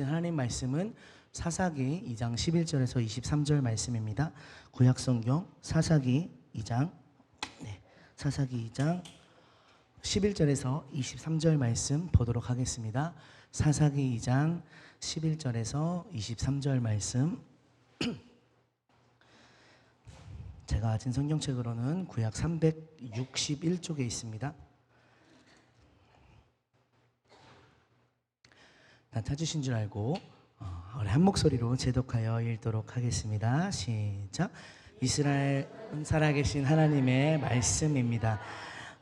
하나님 말씀은 사사기 2장 11절에서 23절 말씀입니다. 구약성경 사사기 2장 사사기 2장 11절에서 23절 말씀 보도록 하겠습니다. 사사기 2장 11절에서 23절 말씀. 제가 가진 성경책으로는 구약 361쪽에 있습니다. 다 찾으신 줄 알고 우리 한 목소리로 제독하여 읽도록 하겠습니다. 시작. 이스라엘 살아계신 하나님의 말씀입니다.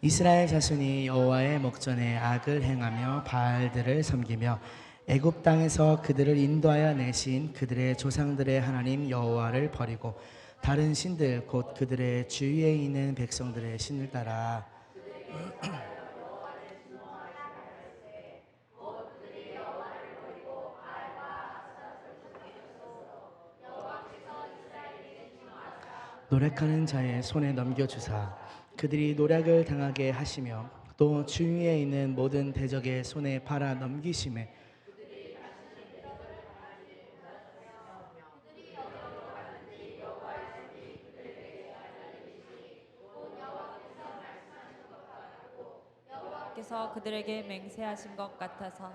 이스라엘 자손이 여호와의 목전에 악을 행하며 바알들을 섬기며 애굽 땅에서 그들을 인도하여 내신 그들의 조상들의 하나님 여호와를 버리고 다른 신들 곧 그들의 주위에 있는 백성들의 신을 따라 노력하는 자의 손에 넘겨주사 그들이 노력을 당하게 하시며 또 주위에 있는 모든 대적의 손에 팔아 넘기심에 께서 그들에게 맹세하신 것 같아서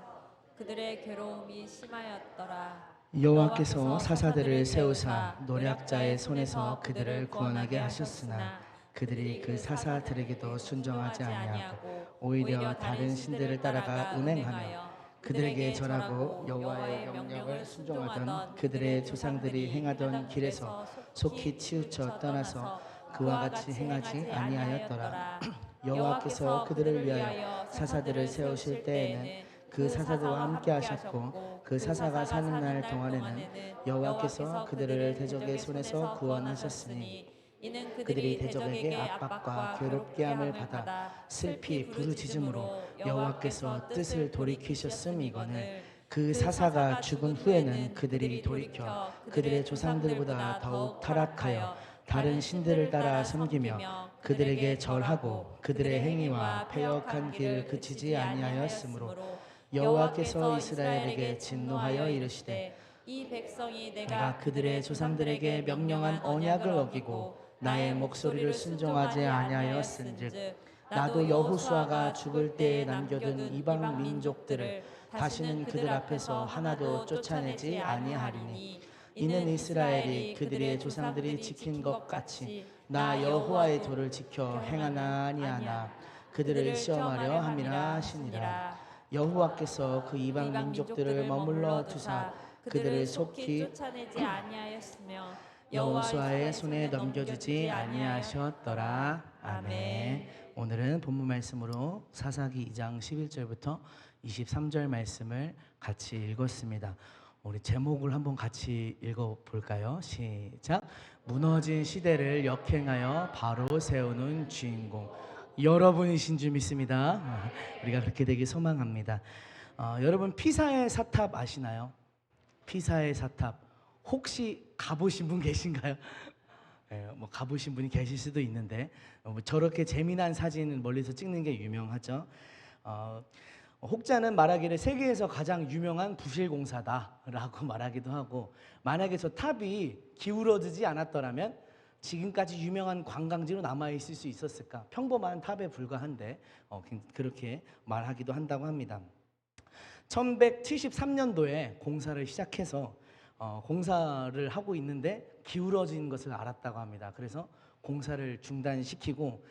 그들의 괴로움이 심하였더라. 여호와께서 사사들을 세우사 노략자의 손에서 그들을 구원하게 하셨으나 그들이 그 사사들에게도 순종하지 아니하고 오히려 다른 신들을 따라가 운행하며 그들에게 절하고 여호와의 명령을 순종하던 그들의 조상들이 행하던 길에서 속히 치우쳐 떠나서 그와 같이 행하지 아니하였더라. 여호와께서 그들을 위하여 사사들을 세우실 때에는 그 사사들과 함께 하셨고 그 사사가 사는 날 동안에는 여호와께서 그들을 대적의 손에서 구원하셨으니 이는 그들이 대적에게 압박과 괴롭게 함을 받아 슬피 부르짖음으로 여호와께서 뜻을 돌이키셨음이거늘 그 사사가 죽은 후에는 그들이 돌이켜 그들의 조상들보다 더욱 타락하여 다른 신들을 따라 섬기며 그들에게 절하고 그들의 행위와 패역한 길 그치지 아니하였으므로 여호와께서 이스라엘에게 진노하여 이르시되 이 백성이 내가 그들의 조상들에게 명령한 언약을 어기고 나의 목소리를 순종하지 아니하였은즉 나도 여호수아가 죽을 때에 남겨둔 이방 민족들을 다시는 그들 앞에서 하나도 쫓아내지 아니하리니 이는 이스라엘이 그들의 조상들이 지킨 것 같이 나 여호와의 도를 지켜 행하나 아니하나 그들을 시험하려 함이라 하시니라. 여호와께서 그 이방 민족들을 머물러 두사 그들을 속히 쫓아내지 아니하였으며 여호수아의 손에 넘겨주지 아니하셨더라. 아멘. 오늘은 본문 말씀으로 사사기 2장 11절부터 23절 말씀을 같이 읽었습니다. 우리 제목을 한번 같이 읽어볼까요? 시작. 무너진 시대를 역행하여 바로 세우는 주인공. 여러분이신 줄 믿습니다. 우리가 그렇게 되길 소망합니다. 여러분 피사의 사탑 아시나요? 피사의 사탑 혹시 가보신 분 계신가요? 뭐 가보신 분이 계실 수도 있는데 뭐 저렇게 재미난 사진을 멀리서 찍는 게 유명하죠. 혹자는 말하기를 세계에서 가장 유명한 부실공사다라고 말하기도 하고 만약에 저 탑이 기울어지지 않았더라면 지금까지 유명한 관광지로 남아있을 수 있었을까? 평범한 탑에 불과한데 그렇게 말하기도 한다고 합니다. 1173년도에 공사를 시작해서 공사를 하고 있는데 기울어진 것을 알았다고 합니다. 그래서 공사를 중단시키고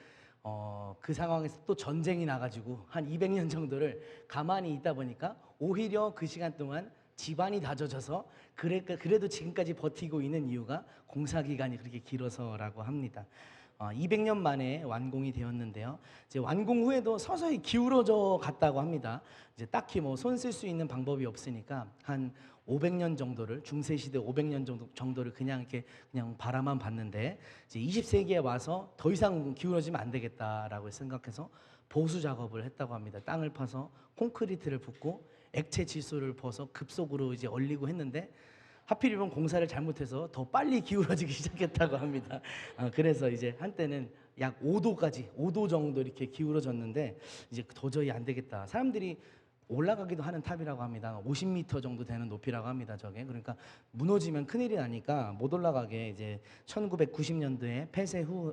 그 상황에서 또 전쟁이 나가지고 한 200년 정도를 가만히 있다 보니까 오히려 그 시간 동안 집안이 다져져서 그래도 지금까지 버티고 있는 이유가 공사 기간이 그렇게 길어서라고 합니다. 200년 만에 완공이 되었는데요. 이제 완공 후에도 서서히 기울어져 갔다고 합니다. 이제 딱히 뭐 손 쓸 수 있는 방법이 없으니까 한 500년 정도를 중세 시대 500년 정도를 그냥 이렇게 그냥 바라만 봤는데 이제 20세기에 와서 더 이상 기울어지면 안 되겠다라고 생각해서 보수 작업을 했다고 합니다. 땅을 파서 콘크리트를 붓고 액체 질소를 부어서 급속으로 이제 얼리고 했는데 하필이면 공사를 잘못해서 더 빨리 기울어지기 시작했다고 합니다. 그래서 이제 한때는 약 5도 정도 이렇게 기울어졌는데 이제 도저히 안 되겠다. 사람들이 올라가기도 하는 탑이라고 합니다. 50m 정도 되는 높이라고 합니다. 저게. 그러니까 무너지면 큰일이 나니까 못 올라가게 이제 1990년도에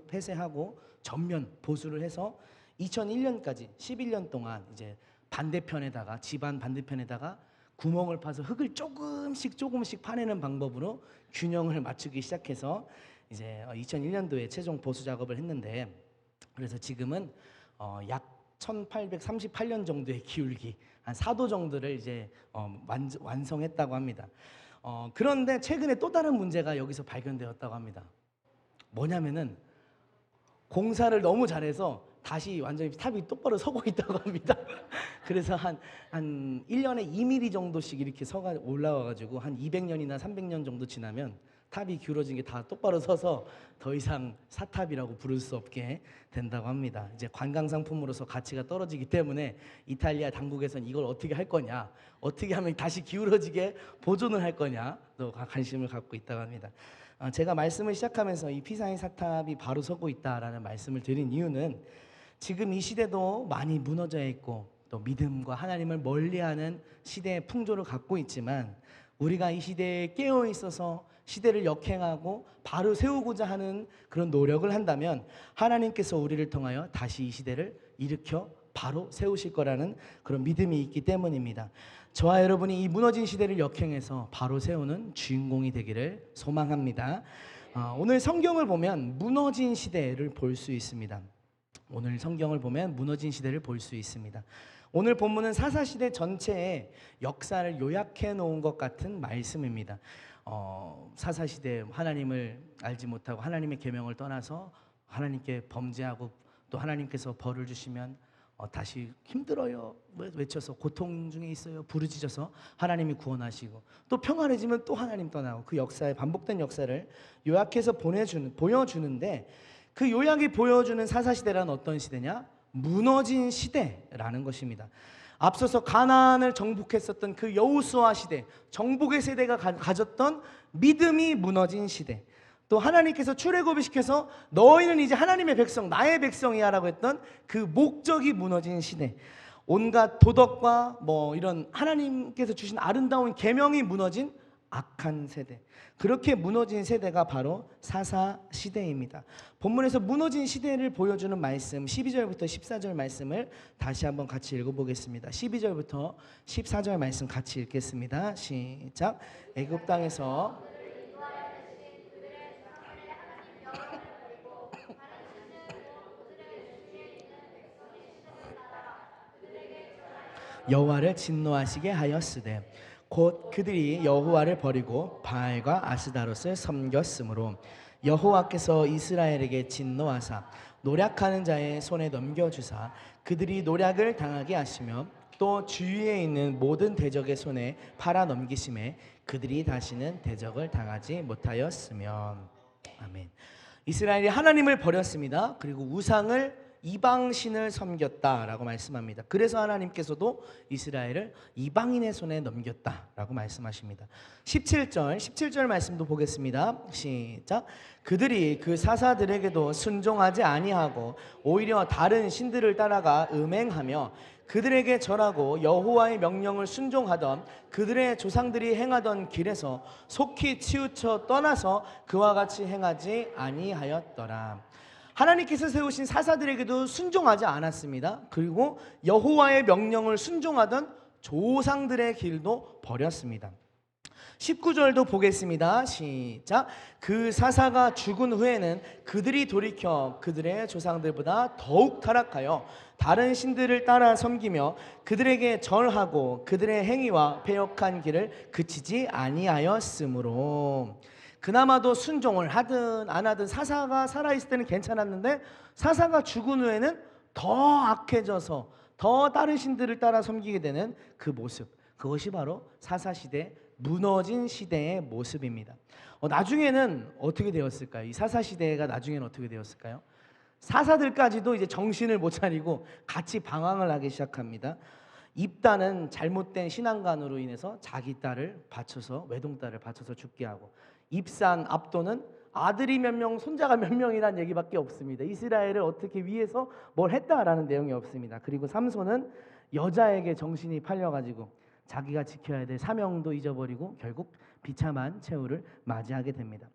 폐쇄하고 전면 보수를 해서 2001년까지 11년 동안 이제 반대편에다가 집안 반대편에다가 구멍을 파서 흙을 조금씩 파내는 방법으로 균형을 맞추기 시작해서 이제 2001년도에 최종 보수 작업을 했는데, 그래서 지금은 약 1838년 정도의 기울기 한 4도 정도를 이제 완성했다고 합니다. 그런데 최근에 또 다른 문제가 여기서 발견되었다고 합니다. 뭐냐면은 공사를 너무 잘해서 다시 완전히 탑이 똑바로 서고 있다고 합니다. 그래서 한 1년에 2mm 정도씩 이렇게 올라와가지고 한 200년이나 300년 정도 지나면 탑이 기울어진 게 다 똑바로 서서 더 이상 사탑이라고 부를 수 없게 된다고 합니다. 이제 관광 상품으로서 가치가 떨어지기 때문에 이탈리아 당국에서는 이걸 어떻게 할 거냐, 어떻게 하면 다시 기울어지게 보존을 할 거냐 또 관심을 갖고 있다고 합니다. 제가 말씀을 시작하면서 이 피사의 사탑이 바로 서고 있다라는 말씀을 드린 이유는 지금 이 시대도 많이 무너져 있고 또 믿음과 하나님을 멀리하는 시대의 풍조를 갖고 있지만, 우리가 이 시대에 깨어 있어서 시대를 역행하고 바로 세우고자 하는 그런 노력을 한다면 하나님께서 우리를 통하여 다시 이 시대를 일으켜 바로 세우실 거라는 그런 믿음이 있기 때문입니다. 저와 여러분이 이 무너진 시대를 역행해서 바로 세우는 주인공이 되기를 소망합니다. 오늘 성경을 보면 무너진 시대를 볼 수 있습니다. 오늘 성경을 보면 무너진 시대를 볼 수 있습니다. 오늘 본문은 사사시대 전체의 역사를 요약해 놓은 것 같은 말씀입니다. 사사시대 하나님을 알지 못하고 하나님의 계명을 떠나서 하나님께 범죄하고 또 하나님께서 벌을 주시면 다시 힘들어요 외쳐서 고통 중에 있어요 부르짖어서 하나님이 구원하시고, 또 평안해지면 또 하나님 떠나고, 그 역사의 반복된 역사를 요약해서 보여주는데, 그 요약이 보여주는 사사시대란 어떤 시대냐? 무너진 시대라는 것입니다. 앞서서 가나안을 정복했었던 그 여호수아 시대, 정복의 세대가 가졌던 믿음이 무너진 시대, 또 하나님께서 출애굽을 시켜서 너희는 이제 하나님의 백성, 나의 백성이야 라고 했던 그 목적이 무너진 시대, 온갖 도덕과 이런 하나님께서 주신 아름다운 계명이 무너진 악한 세대, 그렇게 무너진 세대가 바로 사사시대입니다. 본문에서 무너진 시대를 보여주는 말씀 12절부터 14절 말씀을 다시 한번 같이 읽어보겠습니다. 12절부터 14절 말씀 같이 읽겠습니다. 시작. 애굽 땅에서 여호와를 진노하시게 하였으되 곧 그들이 여호와를 버리고 바알과 아스다롯을 섬겼으므로 여호와께서 이스라엘에게 진노하사 노략하는 자의 손에 넘겨주사 그들이 노략을 당하게 하시며 또 주위에 있는 모든 대적의 손에 팔아 넘기심에 그들이 다시는 대적을 당하지 못하였으며. 아멘. 이스라엘이 하나님을 버렸습니다. 그리고 우상을 이방신을 섬겼다라고 말씀합니다. 그래서 하나님께서도 이스라엘을 이방인의 손에 넘겼다라고 말씀하십니다. 17절 말씀도 보겠습니다. 시작. 그들이 그 사사들에게도 순종하지 아니하고 오히려 다른 신들을 따라가 음행하며 그들에게 절하고 여호와의 명령을 순종하던 그들의 조상들이 행하던 길에서 속히 치우쳐 떠나서 그와 같이 행하지 아니하였더라. 하나님께서 세우신 사사들에게도 순종하지 않았습니다. 그리고 여호와의 명령을 순종하던 조상들의 길도 버렸습니다. 19절도 보겠습니다. 시작. 그 사사가 죽은 후에는 그들이 돌이켜 그들의 조상들보다 더욱 타락하여 다른 신들을 따라 섬기며 그들에게 절하고 그들의 행위와 패역한 길을 그치지 아니하였으므로. 그나마도 순종을 하든 안 하든 사사가 살아있을 때는 괜찮았는데 사사가 죽은 후에는 더 악해져서 더 다른 신들을 따라 섬기게 되는 그 모습, 그것이 바로 사사시대, 무너진 시대의 모습입니다. 나중에는 어떻게 되었을까요? 이 사사시대가 나중에는 어떻게 되었을까요? 사사들까지도 이제 정신을 못 차리고 같이 방황을 하기 시작합니다. 입다는 잘못된 신앙관으로 인해서 자기 딸을 바쳐서, 외동딸을 바쳐서 죽게 하고, 입산 압도는 아들이 몇 명, 손자가 몇 명이라는 얘기밖에 없습니다. 이스라엘을 어떻게 위해서 뭘 했다라는 내용이 없습니다. 그리고 삼손은 여자에게 정신이 팔려가지고 자기가 지켜야 될 사명도 잊어버리고 결국 비참한 최후를 맞이하게 됩니다.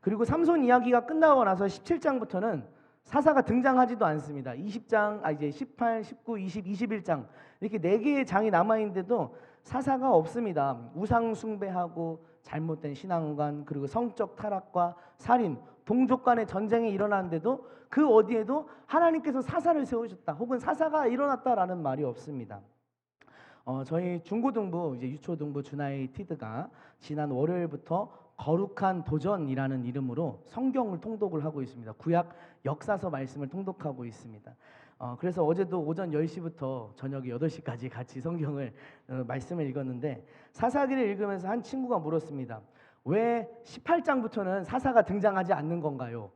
그리고 삼손 이야기가 끝나고 나서 17장부터는 사사가 등장하지도 않습니다. 20장, 이제 18, 19, 20, 21장 이렇게 4개의 장이 남아있는데도 사사가 없습니다. 우상 숭배하고 잘못된 신앙관, 그리고 성적 타락과 살인, 동족 간의 전쟁이 일어나는데도 그 어디에도 하나님께서 사사를 세우셨다 혹은 사사가 일어났다라는 말이 없습니다. 저희 중고등부, 이제 유초등부 주나이티드가 지난 월요일부터 거룩한 도전이라는 이름으로 성경을 통독을 하고 있습니다. 구약 역사서 말씀을 통독하고 있습니다. 그래서 어제도 오전 10시부터 저녁 8시까지 같이 성경을 말씀을 읽었는데 사사기를 읽으면서 한 친구가 물었습니다. 왜 18장부터는 사사가 등장하지 않는 건가요?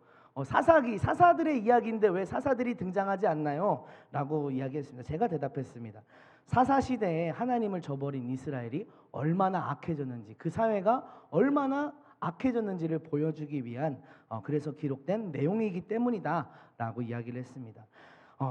사사기, 사사들의 이야기인데 왜 사사들이 등장하지 않나요? 라고 이야기했습니다. 제가 대답했습니다. 사사시대에 하나님을 저버린 이스라엘이 얼마나 악해졌는지, 그 사회가 얼마나 악해졌는지를 보여주기 위한 그래서 기록된 내용이기 때문이다 라고 이야기를 했습니다.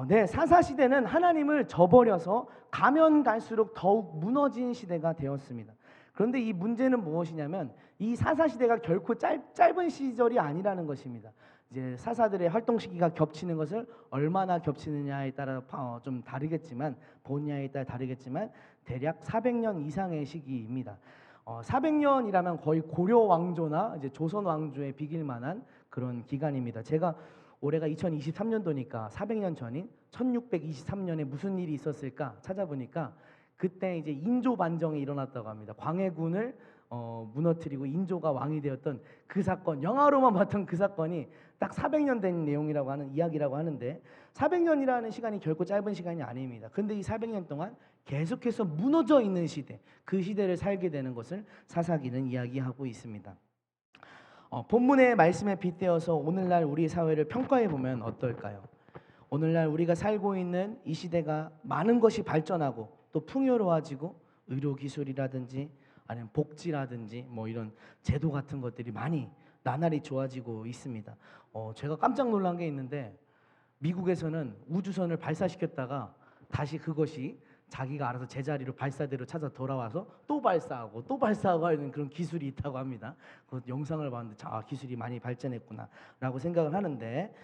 네, 사사시대는 하나님을 저버려서 가면 갈수록 더욱 무너진 시대가 되었습니다. 그런데 이 문제는 무엇이냐면 이 사사시대가 결코 짧은 시절이 아니라는 것입니다. 이제 사사들의 활동 시기가 겹치는 것을 얼마나 겹치느냐에 따라 좀 다르겠지만 본야에 따라 다르겠지만 대략 400년 이상의 시기입니다. 400년이라면 거의 고려 왕조나 이제 조선 왕조에 비길 만한 그런 기간입니다. 제가 올해가 2023년도니까 400년 전인 1623년에 무슨 일이 있었을까 찾아보니까 그때 이제 인조 반정이 일어났다고 합니다. 광해군을 무너뜨리고 인조가 왕이 되었던 그 사건, 영화로만 봤던 그 사건이 딱 400년 된 내용이라고 하는 이야기라고 하는데 400년이라는 시간이 결코 짧은 시간이 아닙니다. 근데 이 400년 동안 계속해서 무너져 있는 시대, 그 시대를 살게 되는 것을 사사기는 이야기하고 있습니다. 본문의 말씀에 빗대어서 오늘날 우리 사회를 평가해 보면 어떨까요? 오늘날 우리가 살고 있는 이 시대가 많은 것이 발전하고 또 풍요로워지고 의료기술이라든지 아니면 복지라든지 뭐 이런 제도 같은 것들이 많이 나날이 좋아지고 있습니다. 제가 깜짝 놀란 게 있는데 미국에서는 우주선을 발사시켰다가 다시 그것이 자기가 알아서 제자리로 발사대로 찾아 돌아와서 또 발사하고 또 발사하고 하는 그런 기술이 있다고 합니다. 그 영상을 봤는데 기술이 많이 발전했구나라고 생각을 하는데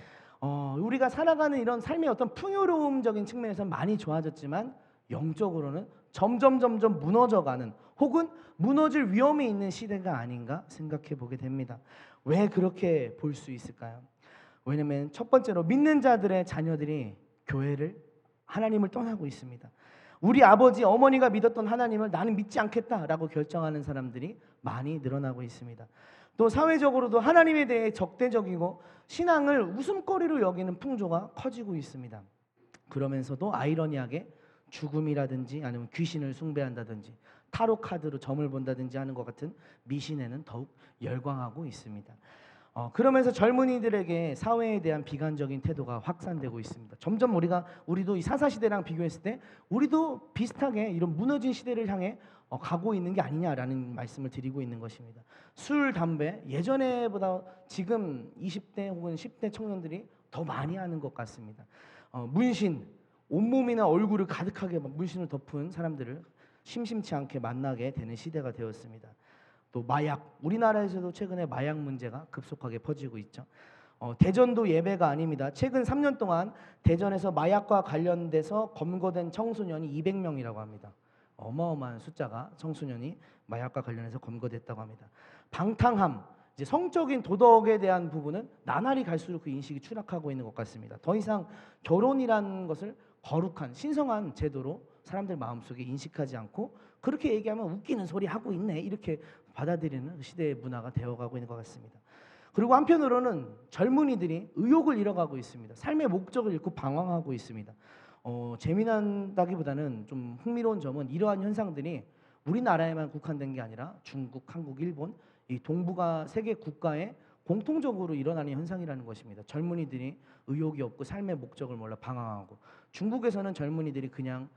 우리가 살아가는 이런 삶의 어떤 풍요로움적인 측면에서 많이 좋아졌지만 영적으로는 점점 무너져가는 혹은 무너질 위험이 있는 시대가 아닌가 생각해 보게 됩니다. 왜 그렇게 볼 수 있을까요? 왜냐하면 첫 번째로 믿는 자들의 자녀들이 교회를 하나님을 떠나고 있습니다. 우리 아버지 어머니가 믿었던 하나님을 나는 믿지 않겠다라고 결정하는 사람들이 많이 늘어나고 있습니다. 또 사회적으로도 하나님에 대해 적대적이고 신앙을 웃음거리로 여기는 풍조가 커지고 있습니다. 그러면서도 아이러니하게 죽음이라든지 아니면 귀신을 숭배한다든지 타로 카드로 점을 본다든지 하는 것 같은 미신에는 더욱 열광하고 있습니다. 그러면서 젊은이들에게 사회에 대한 비관적인 태도가 확산되고 있습니다. 점점 우리도 이 사사시대랑 비교했을 때 우리도 비슷하게 이런 무너진 시대를 향해 가고 있는 게 아니냐라는 말씀을 드리고 있는 것입니다. 술, 담배 예전에보다 지금 20대 혹은 10대 청년들이 더 많이 하는 것 같습니다. 문신, 온몸이나 얼굴을 가득하게 문신을 덮은 사람들을 심심치 않게 만나게 되는 시대가 되었습니다. 또 마약, 우리나라에서도 최근에 마약 문제가 급속하게 퍼지고 있죠. 대전도 예배가 아닙니다. 최근 3년 동안 대전에서 마약과 관련돼서 검거된 청소년이 200명이라고 합니다. 어마어마한 숫자가 청소년이 마약과 관련해서 검거됐다고 합니다. 방탕함, 이제 성적인 도덕에 대한 부분은 나날이 갈수록 그 인식이 추락하고 있는 것 같습니다. 더 이상 결혼이라는 것을 거룩한 신성한 제도로 사람들 마음속에 인식하지 않고 그렇게 얘기하면 웃기는 소리 하고 있네 이렇게 받아들이는 시대의 문화가 되어가고 있는 것 같습니다. 그리고 한편으로는 젊은이들이 의욕을 잃어가고 있습니다. 삶의 목적을 잃고 방황하고 있습니다. 재미난다기보다는 좀 흥미로운 점은 이러한 현상들이 우리나라에만 국한된 게 아니라 중국, 한국, 일본 이 동북아 세계 국가에 공통적으로 일어나는 현상이라는 것입니다. 젊은이들이 의욕이 없고 삶의 목적을 몰라 방황하고 중국에서는 젊은이들이 그냥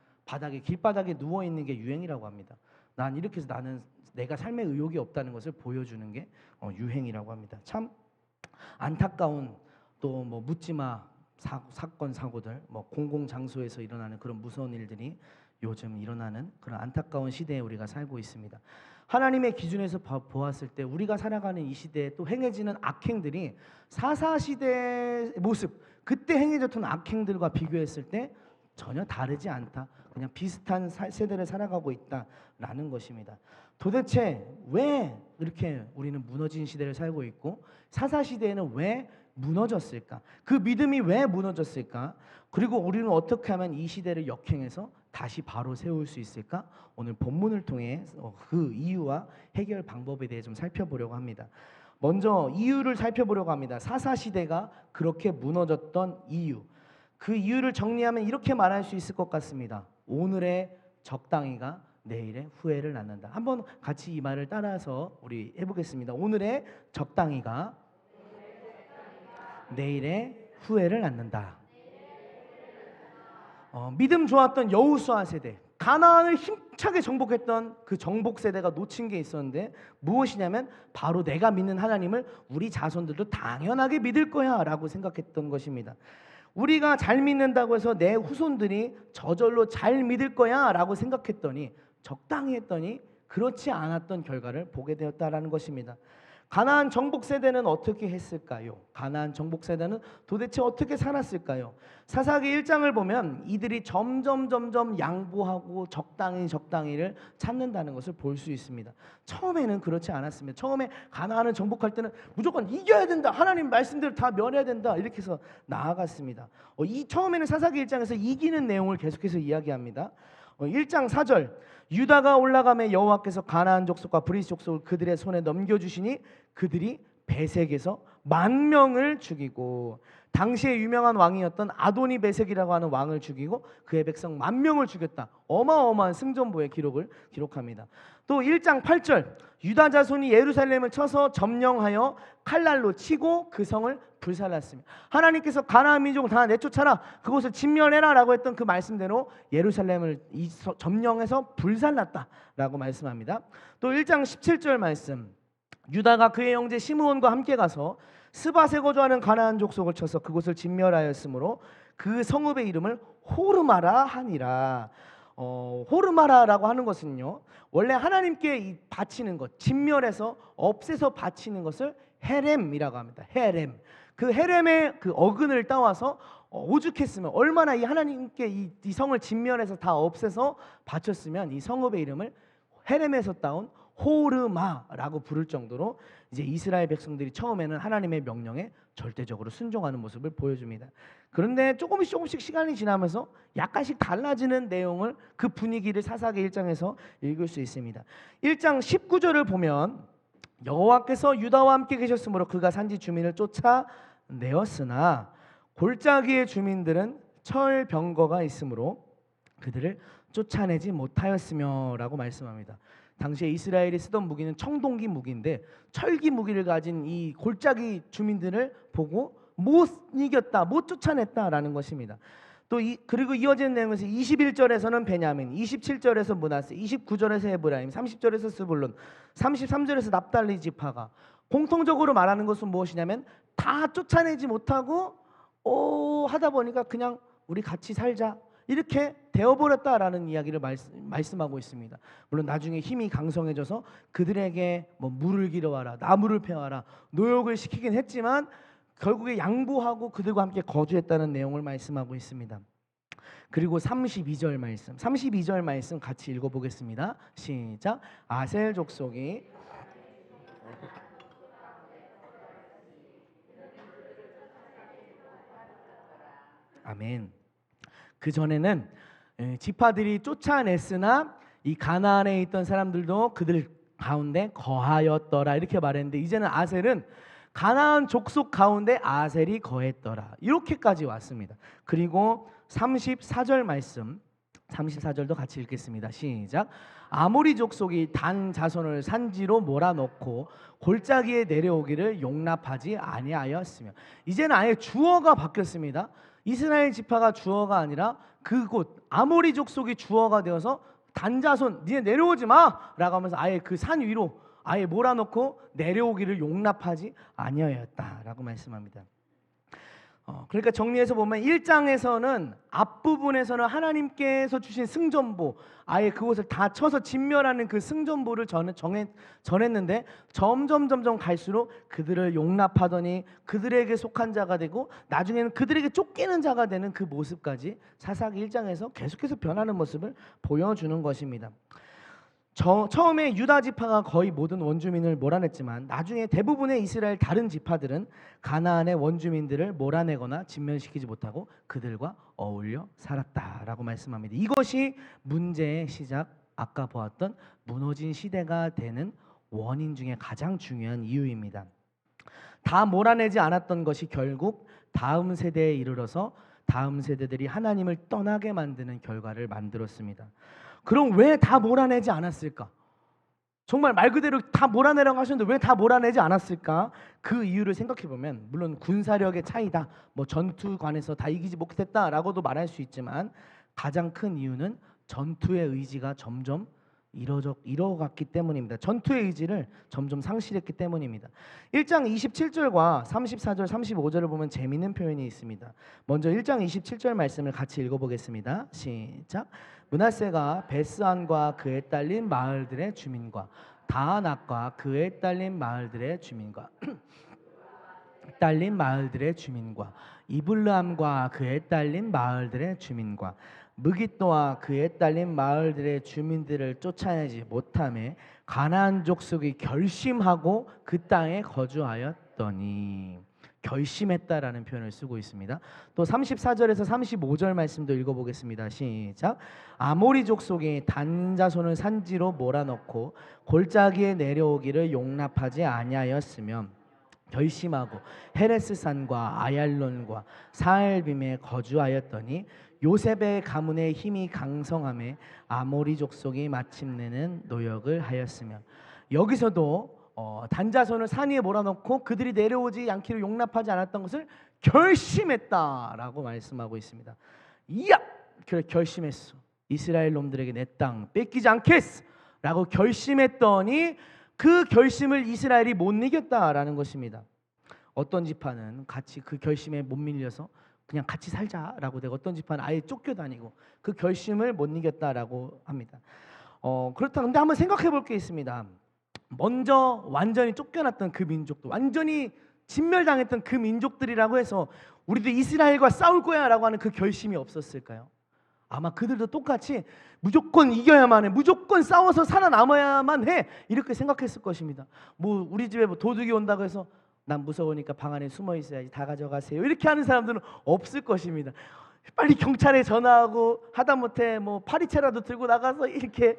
길바닥에 누워 있는 게 유행이라고 합니다. 이렇게 해서 나는 내가 삶에 의욕이 없다는 것을 보여주는 게 유행이라고 합니다. 참 안타까운 또 묻지마 사건 사고들 공공 장소에서 일어나는 그런 무서운 일들이 요즘 일어나는 그런 안타까운 시대에 우리가 살고 있습니다. 하나님의 기준에서 보았을 때 우리가 살아가는 이 시대에 또 행해지는 악행들이 사사시대의 모습, 그때 행해졌던 악행들과 비교했을 때 전혀 다르지 않다. 그냥 비슷한 세대를 살아가고 있다라는 것입니다. 도대체 왜 이렇게 우리는 무너진 시대를 살고 있고 사사시대에는 왜 무너졌을까? 그 믿음이 왜 무너졌을까? 그리고 우리는 어떻게 하면 이 시대를 역행해서 다시 바로 세울 수 있을까? 오늘 본문을 통해 그 이유와 해결 방법에 대해 좀 살펴보려고 합니다. 먼저 이유를 살펴보려고 합니다. 사사시대가 그렇게 무너졌던 이유. 그 이유를 정리하면 이렇게 말할 수 있을 것 같습니다. 오늘의 적당히가 내일의 후회를 낳는다. 한번 같이 이 말을 따라서 우리 해보겠습니다. 오늘의 적당히가 내일의 후회를 낳는다. 믿음 좋았던 여호수아 세대, 가나안을 힘차게 정복했던 그 정복 세대가 놓친 게 있었는데 무엇이냐면 바로 내가 믿는 하나님을 우리 자손들도 당연하게 믿을 거야 라고 생각했던 것입니다. 우리가 잘 믿는다고 해서 내 후손들이 저절로 잘 믿을 거야 라고 생각했더니 적당히 했더니 그렇지 않았던 결과를 보게 되었다라는 것입니다. 가나안 정복 세대는 어떻게 했을까요? 가나안 정복 세대는 도대체 어떻게 살았을까요? 사사기 1장을 보면 이들이 점점 양보하고 적당히를 찾는다는 것을 볼 수 있습니다. 처음에는 그렇지 않았습니다. 처음에 가나안을 정복할 때는 무조건 이겨야 된다, 하나님 말씀대로 다 면해야 된다, 이렇게 해서 나아갔습니다. 처음에는 사사기 1장에서 이기는 내용을 계속해서 이야기합니다. 1장 4절, 유다가 올라가매 여호와께서 가나안 족속과 브리스 족속을 그들의 손에 넘겨주시니 그들이 베색에서 10,000명을 죽이고, 당시에 유명한 왕이었던 아도니 베색이라고 하는 왕을 죽이고 그의 백성 10,000명을 죽였다. 어마어마한 승전보의 기록을 기록합니다. 또 1장 8절, 유다 자손이 예루살렘을 쳐서 점령하여 칼날로 치고 그 성을 불살랐으며, 하나님께서 가나안 민족을 다 내쫓아라, 그곳을 진멸해라 라고 했던 그 말씀대로 예루살렘을 점령해서 불살랐다라고 말씀합니다. 또 1장 17절 말씀, 유다가 그의 형제 시므온과 함께 가서 스밧에 거주하는 가나안 족속을 쳐서 그곳을 진멸하였으므로 그 성읍의 이름을 호르마라 하니라. 호르마라라고 하는 것은요, 원래 하나님께 바치는 것, 진멸해서 없애서 바치는 것을 헤렘이라고 합니다. 헤렘. 그 헤렘의 그 어근을 따와서 오죽했으면, 얼마나 이 하나님께 이 성을 진멸해서 다 없애서 바쳤으면 이 성읍의 이름을 헤렘에서 따온 호르마라고 부를 정도로 이제 이스라엘 백성들이 처음에는 하나님의 명령에 절대적으로 순종하는 모습을 보여줍니다. 그런데 조금씩 시간이 지나면서 약간씩 달라지는 내용을, 그 분위기를 사사기 1장에서 읽을 수 있습니다. 1장 19절을 보면 여호와께서 유다와 함께 계셨으므로 그가 산지 주민을 쫓아내었으나 골짜기의 주민들은 철병거가 있으므로 그들을 쫓아내지 못하였으며 라고 말씀합니다. 당시에 이스라엘이 쓰던 무기는 청동기 무기인데 철기 무기를 가진 이 골짜기 주민들을 보고 못 이겼다, 못 쫓아냈다라는 것입니다. 그리고 이어지는 내용에서 21절에서는 베냐민, 27절에서 므낫세, 29절에서 에브라임, 30절에서 스불론, 33절에서 납달리 지파가 공통적으로 말하는 것은 무엇이냐면 다 쫓아내지 못하고 하다 보니까 그냥 우리 같이 살자, 이렇게 되어버렸다라는 이야기를 말씀하고 있습니다. 물론 나중에 힘이 강성해져서 그들에게 물을 길어와라, 나무를 패와라, 노역을 시키긴 했지만 결국에 양보하고 그들과 함께 거주했다는 내용을 말씀하고 있습니다. 그리고 32절 말씀 같이 읽어보겠습니다. 시작. 아셀 족속이 아멘. 그 전에는 지파들이 쫓아냈으나 이 가나안에 있던 사람들도 그들 가운데 거하였더라 이렇게 말했는데, 이제는 아셀은 가나안 족속 가운데 아셀이 거했더라 이렇게까지 왔습니다. 그리고 34절 말씀, 34절도 같이 읽겠습니다. 시작. 아모리 족속이 단 자손을 산지로 몰아넣고 골짜기에 내려오기를 용납하지 아니하였으며, 이제는 아예 주어가 바뀌었습니다. 이스라엘 지파가 주어가 아니라 그곳 아모리 족속이 주어가 되어서 단자손 니네 내려오지 마 라고 하면서 아예 그 산 위로 아예 몰아넣고 내려오기를 용납하지 아니하였다라고 말씀합니다. 그러니까 정리해서 보면 1장에서는 앞부분에서는 하나님께서 주신 승전보, 아예 그곳을 다 쳐서 진멸하는 그 승전보를 전했는데 점점 갈수록 그들을 용납하더니 그들에게 속한 자가 되고 나중에는 그들에게 쫓기는 자가 되는 그 모습까지 사사기 1장에서 계속해서 변하는 모습을 보여주는 것입니다. 처음에 유다 지파가 거의 모든 원주민을 몰아냈지만 나중에 대부분의 이스라엘 다른 지파들은 가나안의 원주민들을 몰아내거나 진멸시키지 못하고 그들과 어울려 살았다라고 말씀합니다. 이것이 문제의 시작, 아까 보았던 무너진 시대가 되는 원인 중에 가장 중요한 이유입니다. 다 몰아내지 않았던 것이 결국 다음 세대에 이르러서 다음 세대들이 하나님을 떠나게 만드는 결과를 만들었습니다. 그럼 왜 다 몰아내지 않았을까? 정말 말 그대로 다 몰아내라고 하셨는데 왜 다 몰아내지 않았을까? 그 이유를 생각해 보면 물론 군사력의 차이다, 뭐 전투관에서 다 이기지 못했다라고도 말할 수 있지만 가장 큰 이유는 전투의 의지가 점점 잃어갔기 때문입니다. 전투의 의지를 점점 상실했기 때문입니다. 1장 27절과 34절, 35절을 보면 재미있는 표현이 있습니다. 먼저 1장 27절 말씀을 같이 읽어보겠습니다. 시작. 므낫세가 베스안과 그에 딸린 마을들의 주민과 다안악과 그에 딸린 마을들의 주민과 이블르함과 그에 딸린 마을들의 주민과 무깃도와 그에 딸린 마을들의 주민들을 쫓아내지 못하며 가나안 족속이 결심하고 그 땅에 거주하였더니, 결심했다라는 표현을 쓰고 있습니다. 또 34절에서 35절 말씀도 읽어보겠습니다. 시작. 아모리 족속이 단 자손을 산지로 몰아넣고 골짜기에 내려오기를 용납하지 아니하였으며 결심하고 헤레스산과 아얄론과 사엘빔에 거주하였더니 요셉의 가문의 힘이 강성함에 아모리 족속이 마침내는 노역을 하였으며, 여기서도 단자손을 산 위에 몰아넣고 그들이 내려오지 않기를 용납하지 않았던 것을 결심했다라고 말씀하고 있습니다. 이야! 그래, 결심했어. 이스라엘 놈들에게 내 땅 뺏기지 않겠어 라고 결심했더니 그 결심을 이스라엘이 못 이겼다라는 것입니다. 어떤 지파는 같이 그 결심에 못 밀려서 그냥 같이 살자라고 되고, 어떤 지파는 아예 쫓겨다니고 그 결심을 못 이겼다라고 합니다. 그렇다. 근데 한번 생각해 볼 게 있습니다. 먼저 완전히 쫓겨났던 그 민족도, 완전히 진멸당했던 그 민족들이라고 해서 우리도 이스라엘과 싸울 거야 라고 하는 그 결심이 없었을까요? 아마 그들도 똑같이 무조건 이겨야만 해, 무조건 싸워서 살아남아야만 해, 이렇게 생각했을 것입니다. 뭐 우리 집에 뭐 도둑이 온다고 해서 난 무서우니까 방 안에 숨어 있어야지, 다 가져가세요, 이렇게 하는 사람들은 없을 것입니다. 빨리 경찰에 전화하고 하다못해 뭐 파리채라도 들고 나가서 이렇게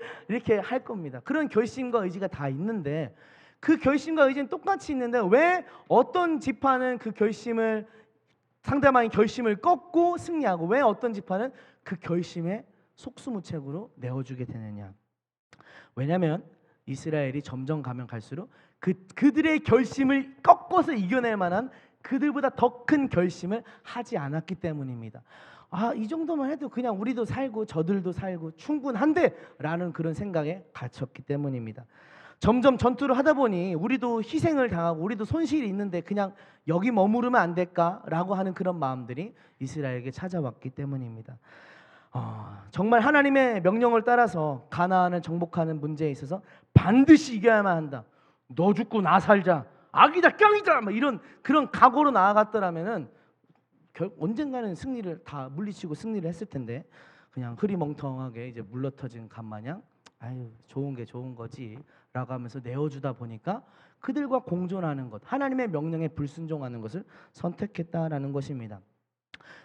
할 겁니다. 그런 결심과 의지가 다 있는데, 그 결심과 의지는 똑같이 있는데 왜 어떤 지파는 그 결심을, 상대방의 결심을 꺾고 승리하고, 왜 어떤 지파는 그 결심에 속수무책으로 내어주게 되느냐? 왜냐하면 이스라엘이 점점 가면 갈수록 그들의 결심을 꺾어서 이겨낼 만한 그들보다 더 큰 결심을 하지 않았기 때문입니다. 이 정도만 해도 그냥 우리도 살고 저들도 살고 충분한데 라는 그런 생각에 갇혔기 때문입니다. 점점 전투를 하다 보니 우리도 희생을 당하고 우리도 손실이 있는데 그냥 여기 머무르면 안 될까라고 하는 그런 마음들이 이스라엘에게 찾아왔기 때문입니다. 정말 하나님의 명령을 따라서 가나안을 정복하는 문제에 있어서 반드시 이겨야만 한다, 너 죽고 나 살자, 악이다 깡이다, 뭐 이런 그런 각오로 나아갔더라면은 언젠가는 승리를 다 물리치고 승리를 했을 텐데, 그냥 흐리멍텅하게 이제 물러터진 간마냥 아유 좋은 게 좋은 거지 라고 하면서 내어주다 보니까 그들과 공존하는 것, 하나님의 명령에 불순종하는 것을 선택했다라는 것입니다.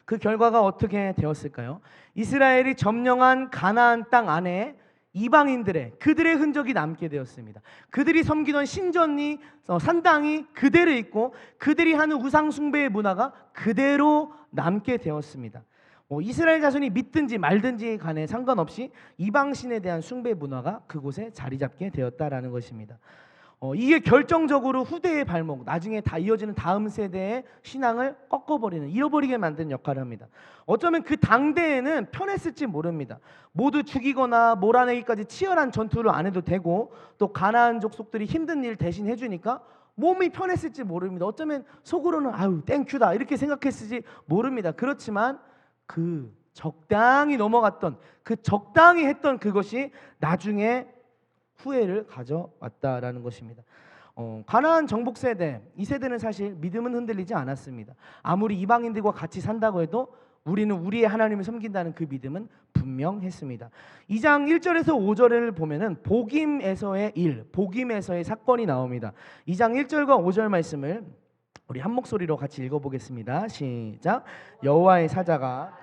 그 결과가 어떻게 되었을까요? 이스라엘이 점령한 가나안 땅 안에 이방인들의, 그들의 흔적이 남게 되었습니다. 그들이 섬기던 신전이, 산당이 그대로 있고 그들이 하는 우상 숭배의 문화가 그대로 남게 되었습니다. 이스라엘 자손이 믿든지 말든지 간에 상관없이 이방신에 대한 숭배 문화가 그곳에 자리 잡게 되었다라는 것입니다. 이게 결정적으로 후대의 발목, 나중에 다 이어지는 다음 세대의 신앙을 꺾어버리는, 잃어버리게 만드는 역할을 합니다. 어쩌면 그 당대에는 편했을지 모릅니다. 모두 죽이거나 몰아내기까지 치열한 전투를 안 해도 되고, 또 가나안 족속들이 힘든 일 대신 해주니까 몸이 편했을지 모릅니다. 어쩌면 속으로는 아유 땡큐다 이렇게 생각했을지 모릅니다. 그렇지만 그 적당히 넘어갔던 그 적당히 했던 그것이 나중에 후회를 가져왔다라는 것입니다. 가나안 정복 세대, 이 세대는 사실 믿음은 흔들리지 않았습니다. 아무리 이방인들과 같이 산다고 해도 우리는 우리의 하나님을 섬긴다는 그 믿음은 분명했습니다. 2장 1절에서 5절을 보면은 복임에서의 일, 복임에서의 사건이 나옵니다. 2장 1절과 5절 말씀을 우리 한 목소리로 같이 읽어보겠습니다. 시작. 여호와의 사자가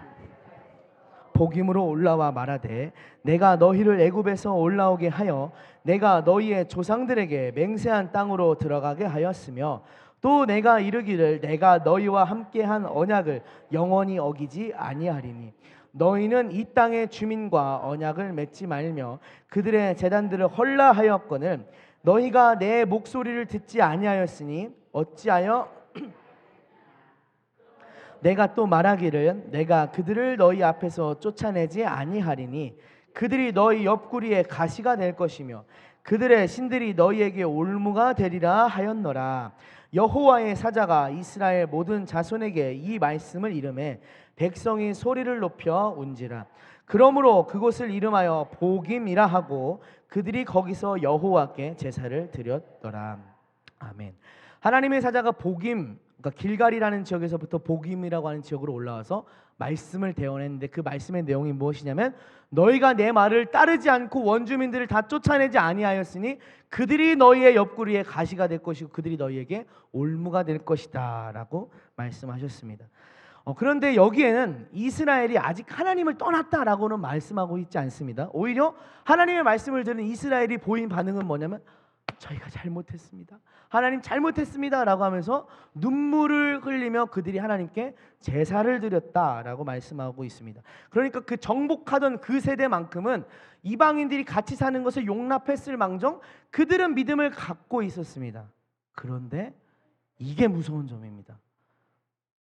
복임으로 올라와 말하되 내가 너희를 애굽에서 올라오게 하여 내가 너희의 조상들에게 맹세한 땅으로 들어가게 하였으며 또 내가 이르기를 내가 너희와 함께한 언약을 영원히 어기지 아니하리니 너희는 이 땅의 주민과 언약을 맺지 말며 그들의 제단들을 헐라하였거늘 너희가 내 목소리를 듣지 아니하였으니 어찌하여 내가 또 말하기를 내가 그들을 너희 앞에서 쫓아내지 아니하리니 그들이 너희 옆구리에 가시가 될 것이며 그들의 신들이 너희에게 올무가 되리라 하였노라. 여호와의 사자가 이스라엘 모든 자손에게 이 말씀을 이르매 백성이 소리를 높여 운지라. 그러므로 그곳을 이름하여 복임이라 하고 그들이 거기서 여호와께 제사를 드렸더라. 아멘. 하나님의 사자가 복임, 그러니까 길갈이라는 지역에서부터 복임이라고 하는 지역으로 올라와서 말씀을 대언했는데 그 말씀의 내용이 무엇이냐면 너희가 내 말을 따르지 않고 원주민들을 다 쫓아내지 아니하였으니 그들이 너희의 옆구리에 가시가 될 것이고 그들이 너희에게 올무가 될 것이다 라고 말씀하셨습니다. 그런데 여기에는 이스라엘이 아직 하나님을 떠났다라고는 말씀하고 있지 않습니다. 오히려 하나님의 말씀을 들은 이스라엘이 보인 반응은 뭐냐면 저희가 잘못했습니다. 하나님 잘못했습니다 라고 하면서 눈물을 흘리며 그들이 하나님께 제사를 드렸다라고 말씀하고 있습니다. 그러니까 그 정복하던 그 세대만큼은 이방인들이 같이 사는 것을 용납했을 망정 그들은 믿음을 갖고 있었습니다. 그런데 이게 무서운 점입니다.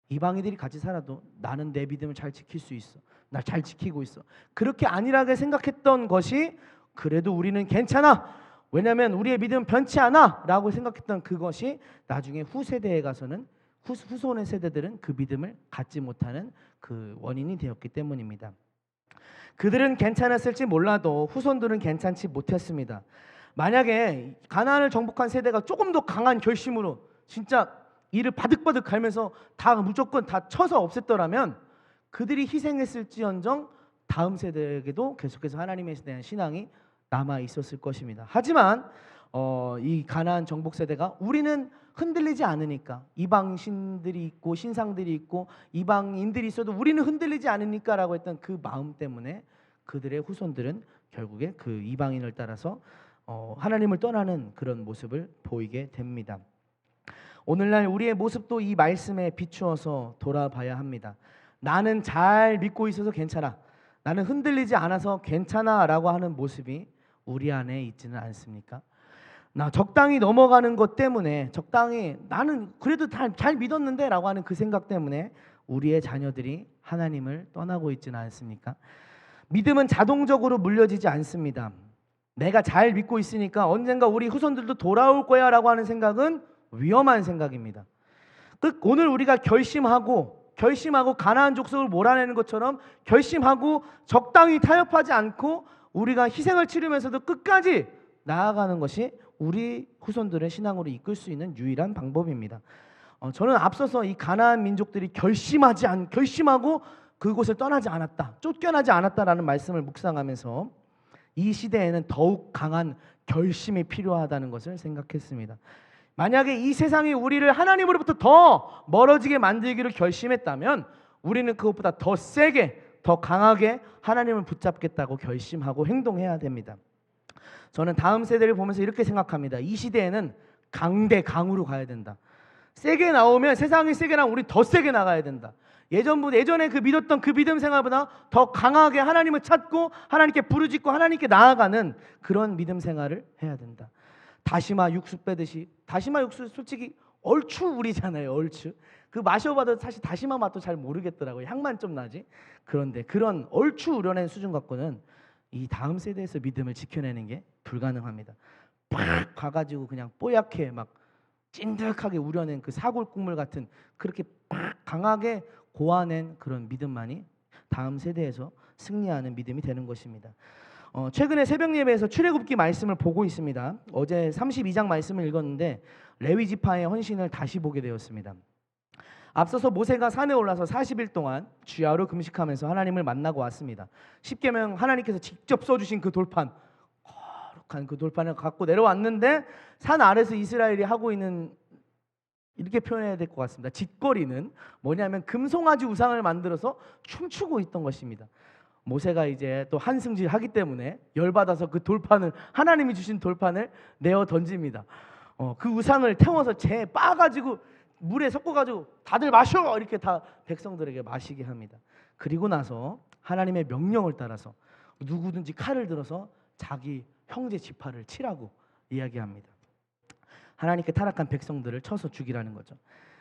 이방인들이 같이 살아도 나는 내 믿음을 잘 지킬 수 있어. 나 잘 지키고 있어. 그렇게 안일하게 생각했던 것이 그래도 우리는 괜찮아. 왜냐하면 우리의 믿음은 변치 않아 라고 생각했던 그것이 나중에 후세대에 가서는 후손의 세대들은 그 믿음을 갖지 못하는 그 원인이 되었기 때문입니다. 그들은 괜찮았을지 몰라도 후손들은 괜찮지 못했습니다. 만약에 가나안을 정복한 세대가 조금 더 강한 결심으로 진짜 이를 바득바득 갈면서 다 무조건 다 쳐서 없앴더라면 그들이 희생했을지언정 다음 세대에게도 계속해서 하나님에 대한 신앙이 남아 있었을 것입니다. 하지만 이 가나안 정복 세대가 우리는 흔들리지 않으니까 이방 신들이 있고 신상들이 있고 이방인들이 있어도 우리는 흔들리지 않으니까라고 했던 그 마음 때문에 그들의 후손들은 결국에 그 이방인을 따라서 하나님을 떠나는 그런 모습을 보이게 됩니다. 오늘날 우리의 모습도 이 말씀에 비추어서 돌아봐야 합니다. 나는 잘 믿고 있어서 괜찮아. 나는 흔들리지 않아서 괜찮아 라고 하는 모습이 우리 안에 있지는 않습니까? 나 적당히 넘어가는 것 때문에 적당히 나는 그래도 잘 믿었는데 라고 하는 그 생각 때문에 우리의 자녀들이 하나님을 떠나고 있지는 않습니까? 믿음은 자동적으로 물려지지 않습니다. 내가 잘 믿고 있으니까 언젠가 우리 후손들도 돌아올 거야 라고 하는 생각은 위험한 생각입니다. 오늘 우리가 결심하고 가나안 족속을 몰아내는 것처럼 결심하고 적당히 타협하지 않고 우리가 희생을 치르면서도 끝까지 나아가는 것이 우리 후손들의 신앙으로 이끌 수 있는 유일한 방법입니다. 저는 앞서서 이 가나안 민족들이 결심하고 그곳을 떠나지 않았다, 쫓겨나지 않았다라는 말씀을 묵상하면서 이 시대에는 더욱 강한 결심이 필요하다는 것을 생각했습니다. 만약에 이 세상이 우리를 하나님으로부터 더 멀어지게 만들기를 결심했다면 우리는 그것보다 더 세게 더 강하게 하나님을 붙잡겠다고 결심하고 행동해야 됩니다. 저는 다음 세대를 보면서 이렇게 생각합니다. 이 시대에는 강대강으로 가야 된다. 세게 나오면 세상이 세게 나오면 우리 더 세게 나가야 된다. 예전에 그 믿었던 그 믿음 생활보다 더 강하게 하나님을 찾고 하나님께 부르짖고 하나님께 나아가는 그런 믿음 생활을 해야 된다. 다시마 육수 빼듯이, 다시마 육수 솔직히 얼추 우리잖아요. 얼추 그 마셔봐도 사실 다시마 맛도 잘 모르겠더라고요. 향만 좀 나지. 그런데 그런 얼추 우려낸 수준 갖고는 이 다음 세대에서 믿음을 지켜내는 게 불가능합니다. 팍 가가지고 그냥 뽀얗게 막 찐득하게 우려낸 그 사골 국물 같은 그렇게 팍 강하게 고아낸 그런 믿음만이 다음 세대에서 승리하는 믿음이 되는 것입니다. 최근에 새벽 예배에서 출애굽기 말씀을 보고 있습니다. 어제 32장 말씀을 읽었는데 레위 지파의 헌신을 다시 보게 되었습니다. 앞서서 모세가 산에 올라서 40일 동안 주야로 금식하면서 하나님을 만나고 왔습니다. 십계명 하나님께서 직접 써주신 그 돌판, 거룩한 그 돌판을 갖고 내려왔는데 산 아래서 이스라엘이 하고 있는, 이렇게 표현해야 될 것 같습니다, 짓거리는 뭐냐면 금송아지 우상을 만들어서 춤추고 있던 것입니다. 모세가 이제 또 한승질 하기 때문에 열받아서 그 돌판을, 하나님이 주신 돌판을 내어 던집니다. 그 우상을 태워서 재 빻아가지고 물에 섞어가지고 다들 마셔, 이렇게 다 백성들에게 마시게 합니다. 그리고 나서 하나님의 명령을 따라서 누구든지 칼을 들어서 자기 형제 지파를 치라고 이야기합니다. 하나님께 타락한 백성들을 쳐서 죽이라는 거죠.